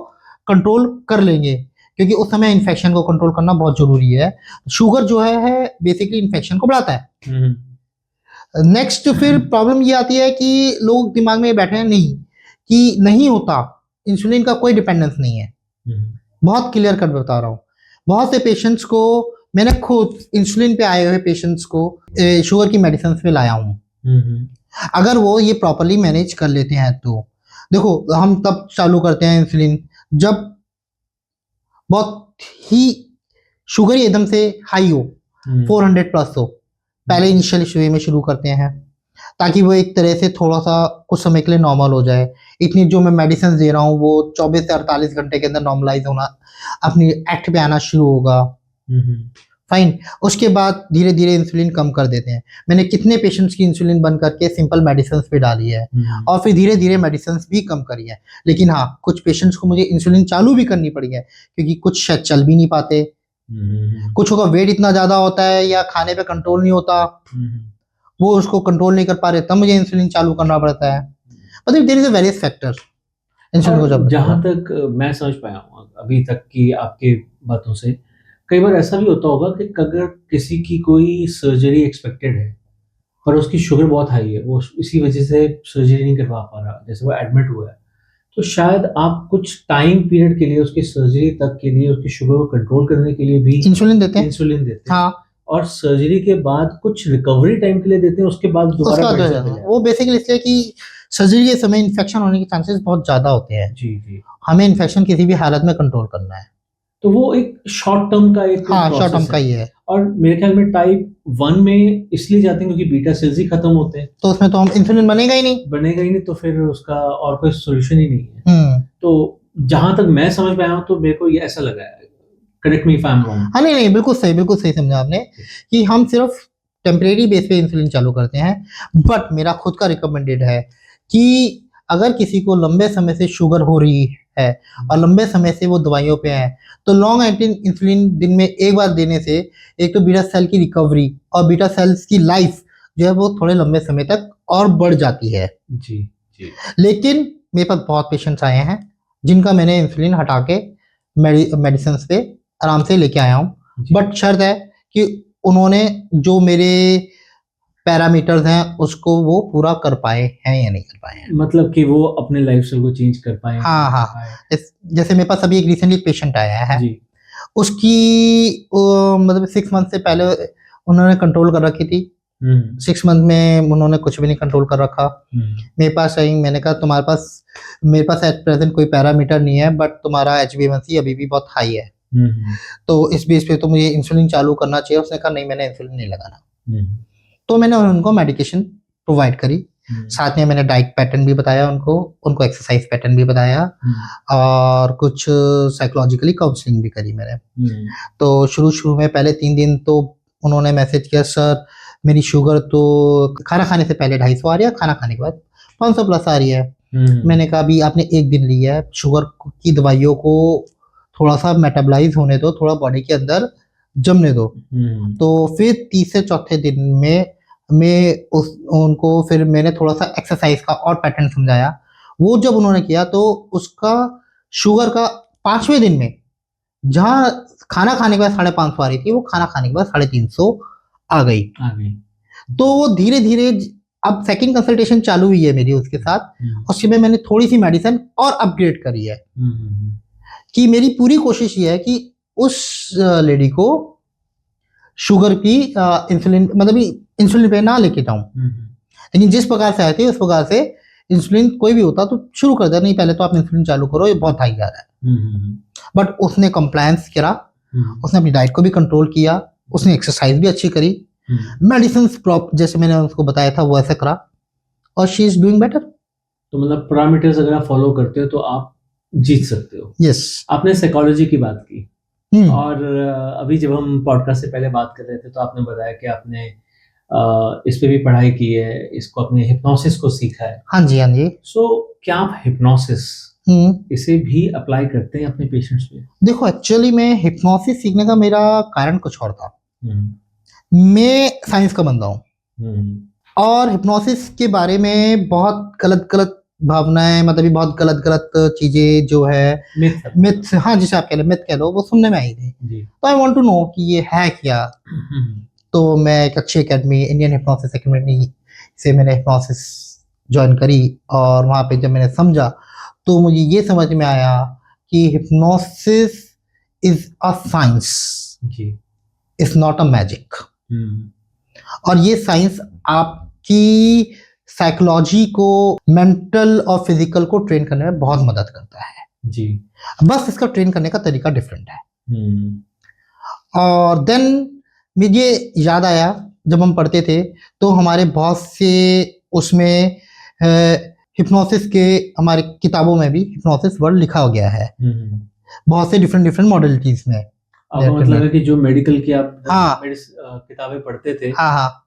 कंट्रोल कर लेंगे, क्योंकि उस समय इन्फेक्शन को कंट्रोल करना बहुत जरूरी है। शुगर जो है बेसिकली इन्फेक्शन को बढ़ाता है। नेक्स्ट फिर प्रॉब्लम ये आती है कि लोग दिमाग में बैठे हैं नहीं कि नहीं होता, इंसुलिन का कोई डिपेंडेंस नहीं है। बहुत क्लियर कट बता रहा हूँ। बहुत से पेशेंट्स को मैंने खुद इंसुलिन पे आए हुए पेशेंट्स को शुगर की मेडिसिन पे लाया हूँ। अगर वो ये प्रॉपरली मैनेज कर लेते हैं तो देखो, हम तब चालू करते हैं इंसुलिन जब बहुत ही शुगर ही एकदम से हाई हो, 400 प्लस हो। पहले इनिशियल वे में शुरू करते हैं ताकि वो एक तरह से थोड़ा सा कुछ समय के लिए नॉर्मल हो जाए। इतनी जो मैं मेडिसिन दे रहा हूँ वो 24 से 48 घंटे के अंदर नॉर्मलाइज होना, अपनी एक्ट पे आना शुरू होगा। फाइन। उसके बाद धीरे धीरे इंसुलिन कम कर देते हैं। मैंने कितने पेशेंट्स की इंसुलिन बंद करके सिंपल मेडिसिन पे डाली है और फिर धीरे धीरे मेडिसिन भी कम करी है। लेकिन हाँ, कुछ पेशेंट्स को मुझे इंसुलिन चालू भी करनी पड़ी है क्योंकि कुछ शायद चल भी नहीं पाते, कुछ का वेट इतना ज्यादा होता है या खाने पे कंट्रोल नहीं होता, वो उसको कंट्रोल नहीं कर पा रहे, तब मुझे इंसुलिन चालू करना पड़ता है। मतलब there is a various factor insulin को जब जहां तक मैं समझ पाया हूँ अभी तक की आपके बातों से, कई बार ऐसा भी होता होगा कि अगर किसी की कोई सर्जरी एक्सपेक्टेड है पर उसकी शुगर बहुत हाई है, वो इसी वजह से सर्जरी नहीं करवा पा रहा, जैसे वो एडमिट हुआ है, तो शायद आप कुछ टाइम पीरियड के लिए उसकी सर्जरी तक के लिए उसकी शुगर को कंट्रोल करने के लिए भी इंसुलिन देते हैं। इंसुलिन देते हैं। हाँ, और सर्जरी के बाद कुछ रिकवरी टाइम के लिए देते हैं, उसके बाद दोबारा उसका मेडिसिन पे जाते वो बेसिकली इसलिए कि सर्जरी के समय इन्फेक्शन होने के चांसेस बहुत ज्यादा होते हैं। जी जी। हमें इन्फेक्शन किसी भी हालत में कंट्रोल करना है। तो वो एक शॉर्ट टर्म का एक हाँ, शॉर्ट टर्म प्रोसेस का है। ही है। और मेरे ख्याल में टाइप 1 में इसलिए जाते हैं क्योंकि बीटा सेल्स ही खत्म होते हैं, तो उसमें तो हम इंसुलिन बनेगा ही नहीं। बनेगा ही नहीं, तो फिर उसका और कोई सोल्यूशन ही नहीं है। तो जहां तक मैं समझ पाया हूं तो मेरे को ये ऐसा लगा है, correct me if I am wrong. हाँ, नहीं नहीं, बिल्कुल सही समझा आपने कि हम सिर्फ टेम्परेरी बेस पे इंसुलिन चालू करते हैं। बट मेरा खुद का रिकमेंडेड है कि अगर किसी को लंबे समय से शुगर हो रही है और लंबे समय से वो दवाइयों पे है तो लॉन्ग एक्टिंग इंसुलिन दिन में एक बार देने से एक तो बीटा सेल की रिकवरी और बीटा सेल्स की लाइफ जो है वो थोड़े लंबे समय तक और बढ़ जाती है। जी जी। लेकिन मेरे पास बहुत पेशेंट्स आए हैं जिनका मैंने इंसुलिन हटा के मेडिसिन पे आराम से लेके आया हूँ। बट शर्त है कि उन्होंने जो मेरे पैरामीटर्स हैं उसको वो पूरा कर पाए हैं या नहीं कर पाए हैं। मतलब कि वो अपने लाइफस्टाइल को चेंज कर पाए। हाँ हाँ, जैसे मेरे पास अभी एक रिसेंटली पेशेंट आया है जी। उसकी मतलब 6 मंथ से पहले उन्होंने कंट्रोल कर रखी थी। 6 मंथ में उन्होंने कुछ भी नहीं कंट्रोल कर रखा। मेरे पास आई, मैंने कहा तुम्हारे पास, मेरे पास एट प्रेजेंट कोई पैरामीटर नहीं है बट तुम्हारा HbA1c अभी भी बहुत हाई है, तो इस बेस पे तो मुझे इंसुलिन चालू करना चाहिए। उसने कहा नहीं, मैंने इंसुलिन नहीं लगाना। तो मैंने उनको मेडिकेशन प्रोवाइड करी, साथ में मैंने डाइट पैटर्न भी बताया उनको एक्सरसाइज पैटर्न भी बताया और कुछ साइकोलॉजिकली काउंसलिंग भी करी मैंने। तो शुरू में पहले 3 दिन तो उन्होंने मैसेज किया, सर मेरी शुगर तो खाना खाने से पहले 250 आ रही है, खाना खाने के बाद 500 प्लस आ रही है। मैंने कहा अभी आपने 1 दिन लिया है, शुगर की दवाइयों को थोड़ा सा मेटाबलाइज होने दो, थोड़ा बॉडी के अंदर जमने दो। तो फिर तीसरे चौथे दिन में में उस उनको फिर मैंने थोड़ा सा एक्सरसाइज का और पैटर्न समझाया। वो जब उन्होंने किया तो उसका शुगर का 5वें दिन में, जहाँ खाना खाने के बाद 550 आ रही थी, वो खाना खाने के बाद 350 आ गई। तो वो धीरे धीरे अब सेकंड कंसल्टेशन चालू हुई है मेरी उसके साथ, उसके में मैंने थोड़ी सी मेडिसिन और अपग्रेड करी है। कि मेरी पूरी कोशिश ये है कि उस लेडी को शुगर की इंसुलिन, मतलब इंसुलिन पे ना लेके जाऊं, लेकिन जिस प्रकार से आए थे उस प्रकार से इंसुलिन कोई भी होता तो शुरू कर दिया, नहीं पहले तो आप इंसुलिन चालू करो, ये बहुत हाई जा रहा है। बट उसने कंप्लायंस करा, उसने अपनी डाइट को भी कंट्रोल किया, उसने एक्सरसाइज भी अच्छी करी, मेडिसिन जैसे मैंने उसको बताया था वो ऐसा करा, और शी इज डूइंग बेटर। तो मतलब पैरामीटर्स अगर आप फॉलो करते हो तो आप जीत सकते हो। यस। आपने साइकोलॉजी की बात की, और अभी जब हम पॉडकास्ट से पहले बात कर रहे थे तो आपने बताया कि आपने इस पे भी पढ़ाई की है, इसको अपने हिप्नोसिस को सीखा है। हाँ जी, हाँ जी। सो क्या आप हिप्नोसिस इसे भी अप्लाई करते हैं अपने पेशेंट्स पे? देखो, एक्चुअली में हिप्नोसिस सीखने का मेरा कारण कुछ और था। मैं साइंस का बंदा हूँ, और हिप्नोसिस के बारे में बहुत गलत गलत भावनाएं, मतलब ये बहुत गलत गलत चीजें जो है, मिथ, हाँ जिसे आप कह लो मिथ कह लो, वो सुनने में आई थी। तो आई वांट टू नो कि ये है क्या। तो मैं एक अच्छी एकेडमी, इंडियन हिप्नोसिस एकेडमी से मैंने हिप्नोसिस ज्वाइन करी, और वहाँ पे जब मैंने समझा तो मुझे ये समझ में आया कि hypnosis is a science, it's not a magic. और ये साइंस आपकी साइकोलॉजी को, मेंटल और फिजिकल को ट्रेन करने में बहुत मदद करता है जी। बस इसका ट्रेन करने का तरीका डिफरेंट है। और देन मुझे याद आया, जब हम पढ़ते थे तो हमारे बहुत से उसमें हिप्नोसिस के, हमारी किताबों में भी हिप्नोसिस वर्ड लिखा हो गया है, बहुत से डिफरेंट डिफरेंट मॉडलिटीज में। आपका मतलब है कि जो मेडिकल की आप किताबें पढ़ते थे,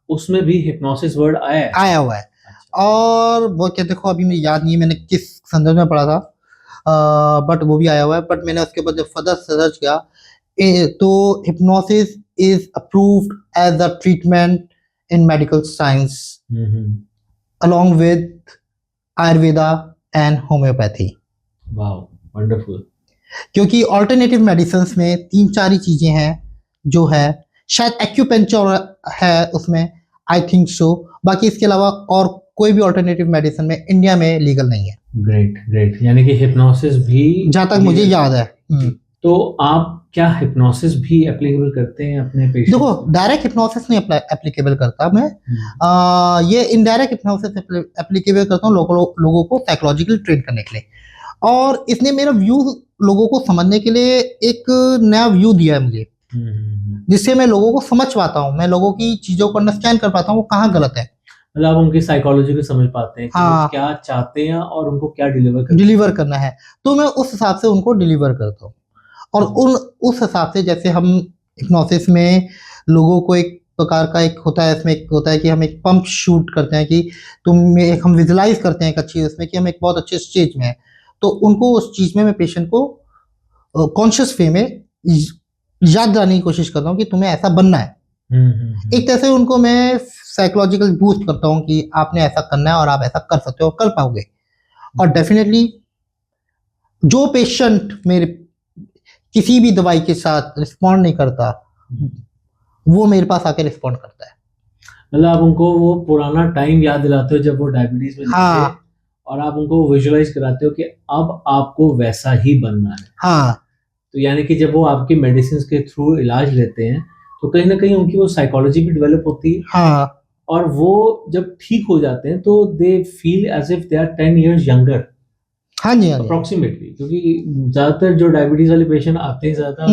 उसमें भी हिप्नोसिस वर्ड आया हुआ है। और वो क्या, देखो अभी मुझे याद नहीं है मैंने किस संदर्भ में पढ़ा था, बट वो भी आया हुआ है। बट मैंने उसके बाद जब फर्दर सर्च किया तो hypnosis is approved as a treatment in medical science along with Ayurveda and homeopathy. Wow, wonderful. क्योंकि ऑल्टरनेटिव मेडिसिन में 3-4 ही चीजें हैं जो है, शायद एक्यूपेंचर है उसमें, आई थिंक सो। बाकी इसके अलावा और कोई भी ऑल्टरनेटिव मेडिसिन में इंडिया में लीगल नहीं है। ग्रेट ग्रेट, यानी कि हिप्नोसिस भी, जहाँ तक मुझे याद है। तो आप क्या हिप्नोसिस भी एप्लीकेबल करते हैं अपने पेशेंट? देखो, डायरेक्ट हिप्नोसिस नहीं एप्लीकेबल करता मैं, ये इनडायरेक्ट हिप्नोसिस एप्लीकेबल करता हूँ लोगों को साइकोलॉजिकल ट्रेन करने के लिए। और इसने मेरा व्यू लोगों को समझने के लिए एक नया व्यू दिया है मुझे, जिससे मैं लोगों को समझ पाता हूँ, मैं लोगों की चीजों को अंडरस्टैंड कर पाता हूँ वो कहाँ गलत है। मतलब आप उनकी साइकोलॉजी को समझ पाते हैं कि वो क्या चाहते हैं और उनको क्या डिलीवर करना है, तो मैं उस हिसाब से उनको डिलीवर करता हूँ। और उस हिसाब से, जैसे हम हिप्नोसिस में लोगों को एक प्रकार का एक होता है, इसमें एक होता है कि हम एक पंप शूट करते हैं, कि हम विजुलाइज करते हैं एक अच्छी उसमें कि हम एक बहुत अच्छे स्टेज में हैं, तो उनको उस चीज में मैं पेशेंट को कॉन्शियस वे में याद दिलाने की कोशिश करता हूँ कि तुम्हें ऐसा बनना है। एक तरह से उनको मैं साइकोलॉजिकल बूस्ट करता हूँ कि आपने ऐसा करना है और आप ऐसा कर सकते हो, कर पाओगे। और डेफिनेटली जो पेशेंट मेरे किसी भी दवाई के साथ रिस्पॉन्ड नहीं करता, वो मेरे पास आके रिस्पॉन्ड करता है। मतलब आप उनको वो पुराना टाइम याद दिलाते हो जब वो डायबिटीज में थे, और आप उनको विजुअलाइज कराते हो कि अब आपको वैसा ही बनना है। तो यानी कि जब वो आपकी मेडिसिन के थ्रू इलाज लेते हैं तो कहीं ना कहीं उनकी वो साइकोलॉजी भी डेवलप होती है, और वो जब ठीक हो जाते हैं तो they feel as if they are 10 years younger. हाँ जी, अप्रोक्सीमेटली, क्योंकि ज्यादातर जो डायबिटीज वाले पेशेंट आते हैं ज्यादा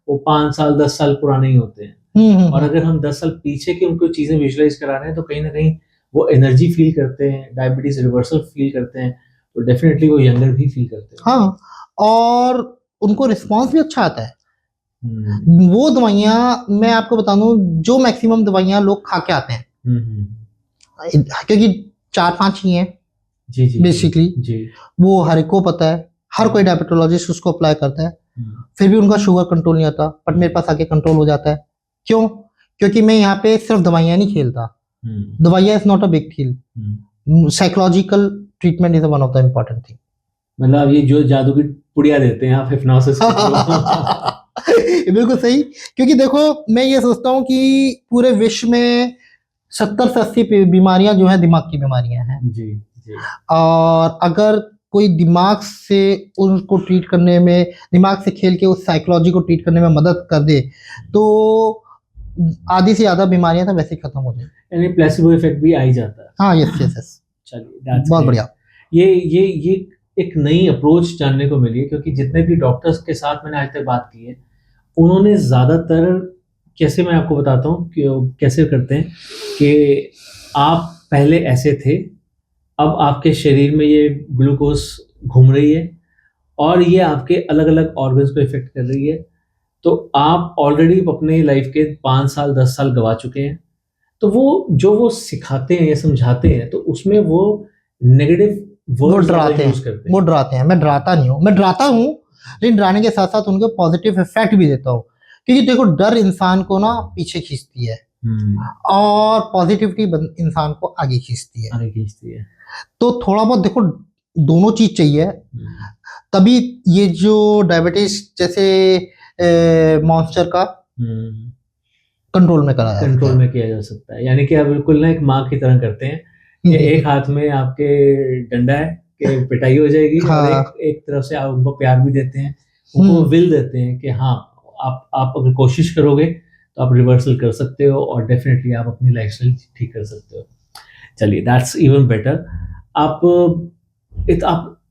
वो 5 साल 10 साल पुराने ही होते हैं, और अगर हम 10 साल पीछे की उनको चीजें विजुअलाइज करा रहे हैं तो कहीं ना कहीं वो एनर्जी फील करते हैं, डायबिटीज रिवर्सल फील करते हैं, तो डेफिनेटली वो यंगर भी फील करते हैं। और उनको रिस्पॉन्स भी अच्छा आता है। वो दवाइयाँ मैं आपको बता दूं, जो मैक्सिमम दवाइयाँ लोग खा के आते हैं, क्योंकि 4-5 ही हैं बेसिकली, वो हर एक को पता है, हर कोई डायबिटोलॉजिस्ट उसको अप्लाई करता है, फिर भी उनका शुगर कंट्रोल नहीं आता, बट मेरे पास आके कंट्रोल हो जाता है। क्यों? क्योंकि मैं यहाँ पे सिर्फ दवाइयाँ नहीं खेलता, दवाइयाँ is not a big deal, psychological treatment is one of the important thing. मतलब ये जो जादू की पुड़िया देते हैं आप हिप्नोसिस के थ्रू। बिल्कुल सही, क्योंकि देखो मैं ये सोचता हूँ कि पूरे विश्व में 70 से 80 बीमारियां जो है दिमाग की बीमारियां हैं, जी जी। और अगर कोई दिमाग से उनको ट्रीट करने में, दिमाग से खेल के उस साइकोलॉजी को ट्रीट करने में मदद कर दे तो आधी से ज्यादा बीमारियां तो वैसे ही खत्म हो जाए। यानी प्लेसिबो इफेक्ट भी आ ही जाता है। हाँ, यस यस यस, चलिए that's बहुत great। बढ़िया। ये एक नई अप्रोच जानने को मिली है, क्योंकि जितने भी डॉक्टर्स के साथ मैंने आज तक बात की है उन्होंने ज़्यादातर, कैसे मैं आपको बताता हूँ कि कैसे करते हैं कि आप पहले ऐसे थे, अब आपके शरीर में ये ग्लूकोज घूम रही है और ये आपके अलग अलग ऑर्गन्स को इफेक्ट कर रही है, तो आप ऑलरेडी अपने लाइफ के 5 साल 10 साल गवा चुके हैं। तो वो सिखाते हैं या समझाते हैं तो उसमें वो नेगेटिव वो वर्ड डराते यूज हैं, करते वो हैं। डराते हैं। मैं डराता नहीं हूँ, मैं डराता हूँ लेकिन डराने के साथ साथ उनको पॉजिटिव इफेक्ट भी देता हूँ, क्योंकि देखो डर इंसान को ना पीछे खींचती है और पॉजिटिविटी इंसान को आगे खींचती है। आगे खींचती है। तो थोड़ा बहुत देखो दोनों चीज चाहिए, तभी ये जो डायबिटीज जैसे मॉन्स्टर का कंट्रोल में कराया कंट्रोल में किया जा सकता है। यानी कि आप बिल्कुल ना एक माँ की तरह करते हैं कि एक हाथ में आपके डंडा है कि पिटाई हो जाएगी, हाँ। और एक तरफ से आप उनको प्यार भी देते हैं, उनको विल देते हैं कि हाँ आप अगर कोशिश करोगे तो आप रिवर्सल कर सकते हो और डेफिनेटली आप अपनी लाइफस्टाइल ठीक कर सकते हो। चलिए दैट्स इवन बेटर। आप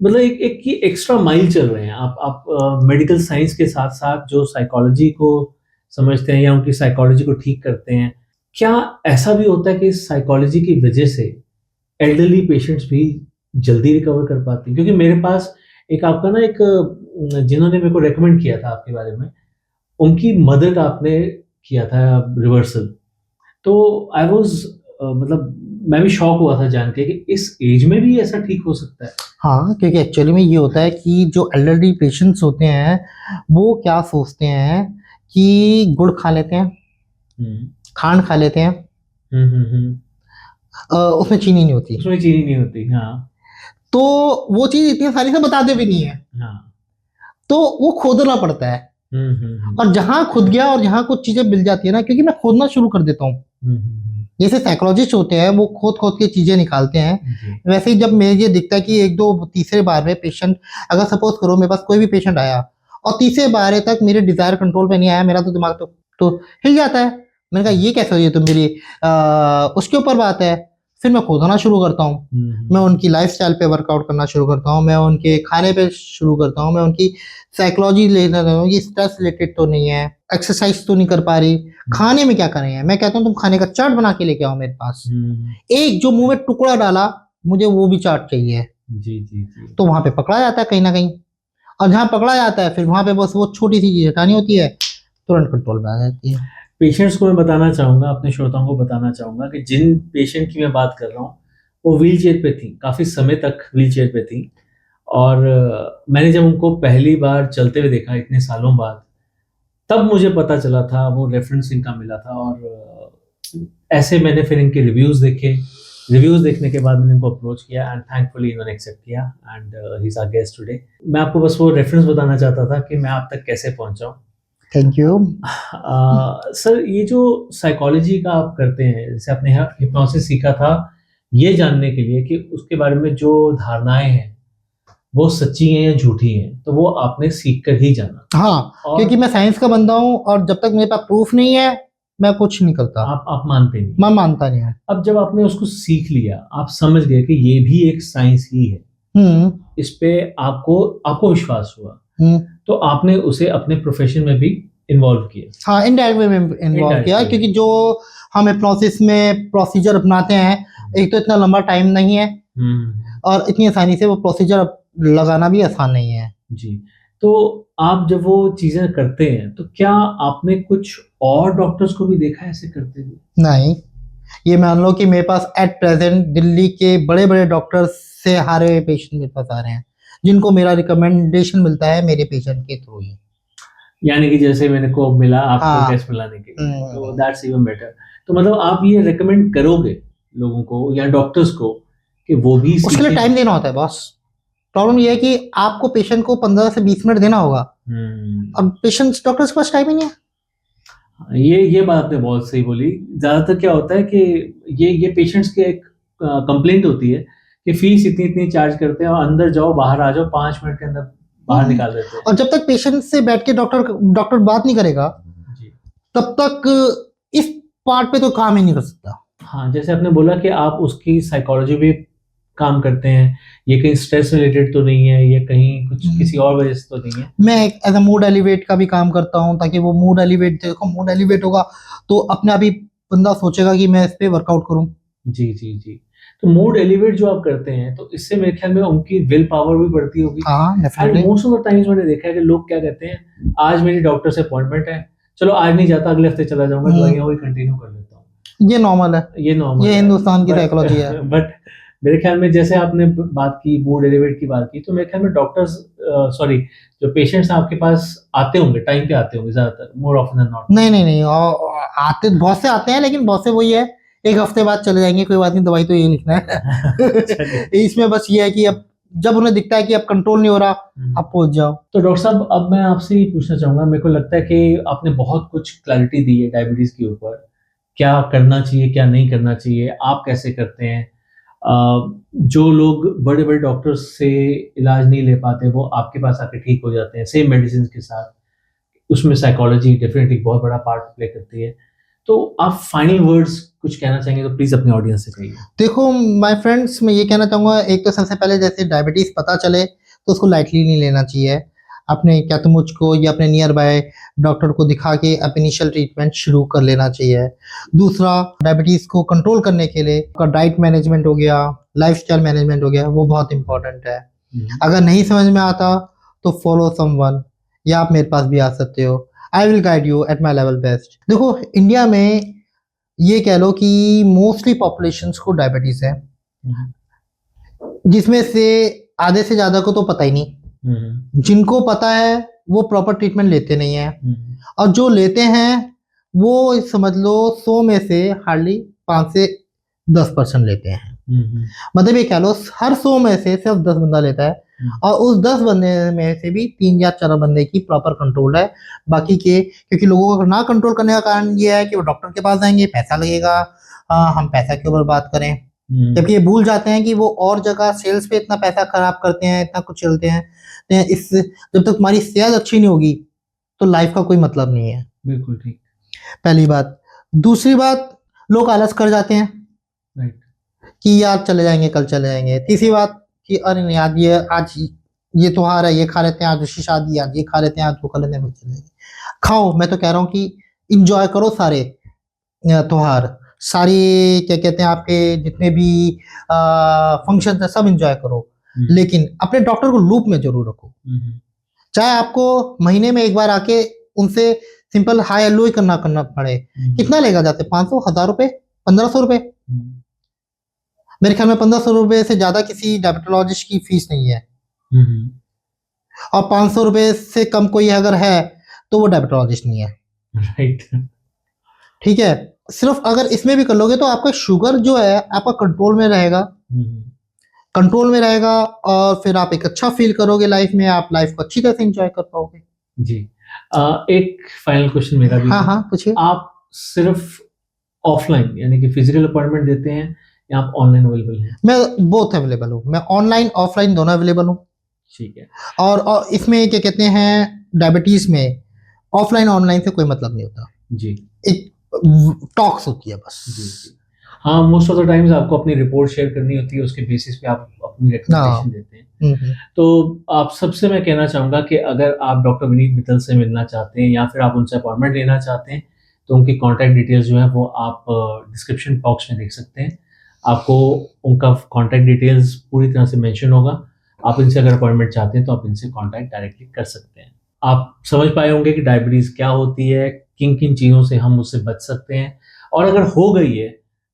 मतलब एक ये एक्स्ट्रा माइल चल रहे हैं आप मेडिकल साइंस के साथ साथ जो साइकोलॉजी को समझते हैं या उनकी साइकोलॉजी को ठीक करते हैं। क्या ऐसा भी होता है कि साइकोलॉजी की वजह से एल्डरली पेशेंट्स भी जल्दी रिकवर कर पाते हैं? क्योंकि मेरे पास एक आपका ना एक जिन्होंने मेरे को रेकमेंड किया था आपके बारे में, उनकी मदर का आपने किया था रिवर्सल, तो आई वाज मतलब मैं भी शॉक हुआ था जान के कि इस एज में भी ऐसा ठीक हो सकता है। हाँ, क्योंकि एक्चुअली में ये होता है कि जो एल्डरली पेशेंट्स होते हैं वो क्या सोचते हैं कि गुड़ खा लेते हैं, खांड खा लेते हैं, उसमें चीनी नहीं होती, उसमें चीनी नहीं होती। हाँ। तो वो चीज इतनी सारी से बताते भी नहीं है। हाँ। तो वो खोदना पड़ता है, और जहां खुद गया और जहां कुछ चीजें मिल जाती है ना, क्योंकि मैं खोदना शुरू कर देता हूँ। जैसे साइकोलॉजिस्ट होते हैं वो खोद खोद के चीजें निकालते हैं, वैसे ही जब मुझे ये दिखता है कि एक दो तीसरे बार में पेशेंट, अगर सपोज करो मेरे पास कोई भी पेशेंट आया और तीसरे बार तक मेरे डिजायर कंट्रोल पे नहीं आया, मेरा तो दिमाग तो हिल जाता है। मैंने कहा ये कैसे हुई तुम मेरी उसके ऊपर बात है। फिर मैं खोदना शुरू करता हूँ, मैं उनकी लाइफस्टाइल पे वर्कआउट करना शुरू करता हूँ, मैं उनके खाने पे शुरू करता हूँ, मैं उनकी साइकोलॉजी लेना रहता हूँ, ये स्ट्रेस रिलेटेड तो नहीं है, एक्सरसाइज तो नहीं कर पा रही, खाने में क्या कर रहे हैं। मैं कहता हूँ तुम खाने का चार्ट बना के लेके आओ मेरे पास, एक जो मुंह में टुकड़ा डाला मुझे वो भी चार्ट चाहिए। जी जी जी। तो वहां पे पकड़ा जाता है कहीं ना कहीं, और जहां पकड़ा जाता है फिर वहां पे बस वो छोटी सी चीज हटानी होती है, तुरंत कंट्रोल में आ जाती है। पेशेंट्स को मैं बताना चाहूँगा, अपने श्रोताओं को बताना चाहूँगा कि जिन पेशेंट की मैं बात कर रहा हूँ वो व्हील चेयर पे थी, काफ़ी समय तक व्हील चेयर पे थी, और मैंने जब उनको पहली बार चलते हुए देखा इतने सालों बाद, तब मुझे पता चला था, वो रेफरेंस इनका मिला था, और ऐसे मैंने फिर इनके रिव्यूज़ देखे। रिव्यूज़ देखने के बाद मैंने इनको अप्रोच किया एंड थैंकफुली इन्होंने एक्सेप्ट किया and he is our guest today. मैं आपको बस वो रेफरेंस बताना चाहता था कि मैं आप तक कैसे पहुँचा हूँ। Thank you. सर ये जो साइकोलॉजी का आप करते हैं, जैसे आपने हिप्नोसिस सीखा था ये जानने के लिए कि उसके बारे में जो धारणाएं हैं वो सच्ची हैं या झूठी हैं, तो वो आपने सीख कर ही जाना। हाँ, क्योंकि मैं साइंस का बंदा हूँ और जब तक मेरे पास प्रूफ नहीं है मैं कुछ नहीं करता। आप मानते नहीं? मैं मानता नहीं हूँ। अब जब आपने उसको सीख लिया, आप समझ गए कि ये भी एक साइंस ही है, इस पे आपको विश्वास हुआ, तो आपने उसे अपने प्रोफेशन में भी इन्वॉल्व किया। हाँ, इनडायरेक्ट वे में इन्वॉल्व किया, क्योंकि जो हम हिप्नोसिस में प्रोसीजर अपनाते हैं, एक तो इतना लंबा टाइम नहीं है और इतनी आसानी से वो प्रोसीजर लगाना भी आसान नहीं है। जी। तो आप जब वो चीजें करते हैं तो क्या आपने कुछ और डॉक्टर्स को भी देखा ऐसे करते हुए? नहीं, ये मान लो कि मेरे पास एट प्रेजेंट दिल्ली के बड़े बड़े डॉक्टर्स से हारे हुए पेशेंट मेरे पास आ रहे हैं, जिनको मेरा रिकमेंडेशन मिलता है मेरे पेशेंट के थ्रू ही। यानी कि जैसे मैंने को मिला आपको हाँ। टेस्ट मिलाने के लिए, तो हम्म। That's even better. तो मतलब आप ये रिकमेंड करोगे लोगों को या डॉक्टर्स को कि वो भी उसके लिए सीखें? टाइम देना होता है बॉस। प्रॉब्लम ये है कि आपको पेशेंट को 15 से 20 मिनट देना होगा। हम्म। अब पेशेंट डॉक्टर्स के पास टाइम ही नहीं है। ये बात आपने बहुत सही बोली। ज्यादातर क्या होता है कि ये पेशेंट्स की एक कंप्लेंट होती है कि फीस इतनी इतनी चार्ज करते हैं और अंदर जाओ बाहर आ जाओ, 5 मिनट के अंदर बाहर निकाल देते हैं। और जब तक पेशेंट से बैठ के डॉक्टर डॉक्टर बात नहीं करेगा, जी। तब तक इस पार्ट पे तो काम ही नहीं कर सकता। हाँ, जैसे आपने बोला कि आप उसकी साइकोलॉजी भी काम करते हैं, ये कहीं स्ट्रेस रिलेटेड तो नहीं है, ये कहीं कुछ किसी और वजह से तो नहीं है? मैं एज अ मूड एलिवेट का भी काम करता हूँ, ताकि वो मूड एलिवेट, देखो मूड एलिवेट होगा तो अपने आप ही बंदा सोचेगा कि मैं इस पे वर्कआउट करूँ। जी, जी, जी। तो मूड एलिवेट जो आप करते हैं, तो इससे मेरे ख्याल में उनकी विल पावर भी बढ़ती होगी। हाँ, and definitely. Most of the times मैंने देखा है कि लोग क्या कहते हैं, आज मेरी डॉक्टर से अपॉइंटमेंट है, चलो आज नहीं जाता, अगले हफ्ते चला जाऊँगा, दवाइयाँ वही कंटिन्यू कर लेता हूँ। ये नॉर्मल है। ये नॉर्मल ये है। हिंदुस्तान की बट साइकोलॉजी है। बट मेरे ख्याल में जैसे आपने बात की, मूड एलिवेट की बात की, तो मेरे ख्याल में डॉक्टर्स सॉरी, जो पेशेंट्स आपके पास आते होंगे, टाइम पे आते होंगे ज़्यादातर, मोर ऑफन देन नॉट। नहीं नहीं नहीं, आते बहुत से आते हैं, लेकिन बहुत से वही है, एक हफ्ते बाद चले जाएंगे, कोई बात नहीं, दवाई तो ये लिखना चलिए। है। इसमें बस ये है कि अब जब उन्हें दिखता है कि अब कंट्रोल नहीं हो रहा, अब पहुंच जाओ। तो डॉक्टर साहब, अब मैं आपसे ये पूछना चाहूँगा, मेरे को लगता है कि आपने बहुत कुछ क्लैरिटी दी है डायबिटीज़ के ऊपर, क्या करना चाहिए, क्या नहीं करना चाहिए, आप कैसे करते हैं। जो लोग बड़े-बड़े डॉक्टर्स से इलाज नहीं ले पाते, वो आपके पास आके ठीक हो जाते हैं, सेम मेडिसिन के साथ। उसमें साइकोलॉजी डेफ़िनेटली बहुत बड़ा पार्ट प्ले करती है। तो आप फाइनल वर्ड्स कुछ कहना चाहेंगे तो प्लीज़ अपने ऑडियंस से कहिए। देखो माय फ्रेंड्स, मैं ये कहना चाहूंगा, एक तो सबसे पहले जैसे डायबिटीज पता चले तो उसको लाइटली नहीं लेना चाहिए। अपने क्या तो मुझको या अपने नियर बाय डॉक्टर को दिखा के अब इनिशियल ट्रीटमेंट शुरू कर लेना चाहिए। दूसरा, डायबिटीज को कंट्रोल करने के लिए का डाइट मैनेजमेंट हो गया, लाइफस्टाइल मैनेजमेंट हो गया, वो बहुत इंपॉर्टेंट है। अगर नहीं समझ में आता तो फॉलो समवन, या आप मेरे पास भी आ सकते हो। I will guide you at my level best. देखो इंडिया में ये कह लो कि मोस्टली पॉपुलेशंस को डायबिटीज है, जिसमें से आधे से ज्यादा को तो पता ही नहीं। जिनको पता है वो प्रॉपर ट्रीटमेंट लेते नहीं है, और जो लेते हैं वो समझ लो 100 में से हार्डली 5 से 10% लेते हैं। मतलब ये कह लो हर 100 में से सिर्फ 10 बंदा लेता है, और उस 10 बंदे में से भी 3 या 4 बंदे की प्रॉपर कंट्रोल है। बाकी के, क्योंकि लोगों को ना कंट्रोल करने का कारण ये है कि वो डॉक्टर के पास जाएंगे, पैसा लगेगा, हम पैसा क्यों बर्बाद करें। जबकि ये भूल जाते हैं कि वो और जगह सेल्स पे इतना पैसा खराब करते हैं, इतना कुछ चलते हैं। तो इस जब तक तुम्हारी सेहत अच्छी नहीं होगी तो लाइफ का कोई मतलब नहीं है। बिल्कुल ठीक। पहली बात। दूसरी बात, लोग आलस कर जाते हैं राइट। कि यार चले जाएंगे, कल चले जाएंगे। तीसरी बात कि अरे नहीं, आज ये त्योहार है, ये खा लेते हैं, आज उसकी शादी, आज ये खा लेते हैं, आज वो खा लेते हैं, फिर चले जाएंगे। खाओ, मैं तो कह रहा हूँ कि इंजॉय करो सारे त्योहार, सारी क्या कहते हैं आपके जितने भी फंक्शन है, सब इंजॉय करो, लेकिन अपने डॉक्टर को लूप में जरूर रखो। चाहे आपको महीने में एक बार आके उनसे सिंपल हाई हेलो ही करना पड़े। कितना लेगा जाते, 500, 1000 रुपए, 1500 रुपए? मेरे ख्याल में 1500 रुपए से ज्यादा किसी डायबिटोलॉजिस्ट की फीस नहीं है। और 500 रुपए से कम कोई अगर है तो वो डायबिटोलॉजिस्ट नहीं है। राइट। ठीक है, सिर्फ अगर इसमें भी कर लोगे तो आपका शुगर जो है आपका कंट्रोल में रहेगा, कंट्रोल में रहेगा, और फिर आप एक अच्छा फील करोगे लाइफ में, आप लाइफ को अच्छी तरह से एंजॉय कर पाओगे। जी। एक फाइनल क्वेश्चन मेरा भी हाँ है। हाँ, पूछिए। आप सिर्फ ऑफलाइन यानी कि फिजिकल अपॉइंटमेंट देते हैं या आप ऑनलाइन अवेलेबल हैं? मैं बोथ अवेलेबल हूँ, मैं ऑनलाइन ऑफलाइन दोनों अवेलेबल हूँ। ठीक है। और इसमें क्या कहते हैं, डायबिटीज में ऑफलाइन ऑनलाइन से कोई मतलब नहीं होता। जी। एक टॉक्स होती है बस। जी, जी। हाँ, मोस्ट ऑफ द टाइम्स आपको अपनी रिपोर्ट शेयर करनी होती है, उसके बेसिस पे आप अपनी रिकमेंडेशन देते हैं। तो आप सबसे मैं कहना चाहूँगा कि अगर आप डॉक्टर विनीत मित्तल से मिलना चाहते हैं या फिर आप उनसे अपॉइंटमेंट लेना चाहते हैं, तो उनकी कॉन्टैक्ट डिटेल्स जो हैं वो आप डिस्क्रिप्शन बॉक्स में देख सकते हैं। आपको उनका कॉन्टैक्ट डिटेल्स पूरी तरह से मेंशन होगा। आप इनसे अगर अपॉइंटमेंट चाहते हैं तो आप इनसे कॉन्टैक्ट डायरेक्टली कर सकते हैं। आप समझ पाए होंगे कि डायबिटीज़ क्या होती है, किन-किन चीज़ों से हम उससे बच सकते हैं, और अगर हो गई है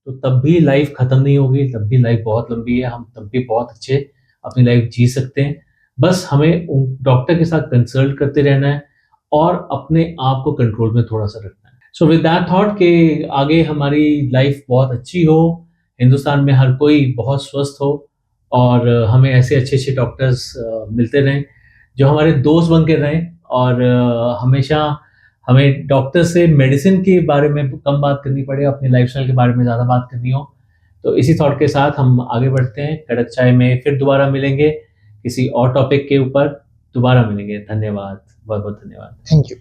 तो तब भी लाइफ खत्म नहीं होगी, तब भी लाइफ बहुत लंबी है, हम तब भी बहुत अच्छे अपनी लाइफ जी सकते हैं। बस हमें उन डॉक्टर के साथ कंसल्ट करते रहना है, और अपने आप को कंट्रोल में थोड़ा सा रखना है। सो विद दैट थॉट के आगे हमारी लाइफ बहुत अच्छी हो, हिंदुस्तान में हर कोई बहुत स्वस्थ हो और हमें ऐसे अच्छे अच्छे डॉक्टर्स मिलते रहें जो हमारे दोस्त बन के रहें और हमेशा हमें डॉक्टर से मेडिसिन के बारे में कम बात करनी पड़े, अपनी लाइफस्टाइल के बारे में ज़्यादा बात करनी हो। तो इसी थॉट के साथ हम आगे बढ़ते हैं। कड़क चाय में फिर दोबारा मिलेंगे किसी और टॉपिक के ऊपर, दोबारा मिलेंगे। धन्यवाद, बहुत बहुत धन्यवाद। Thank you.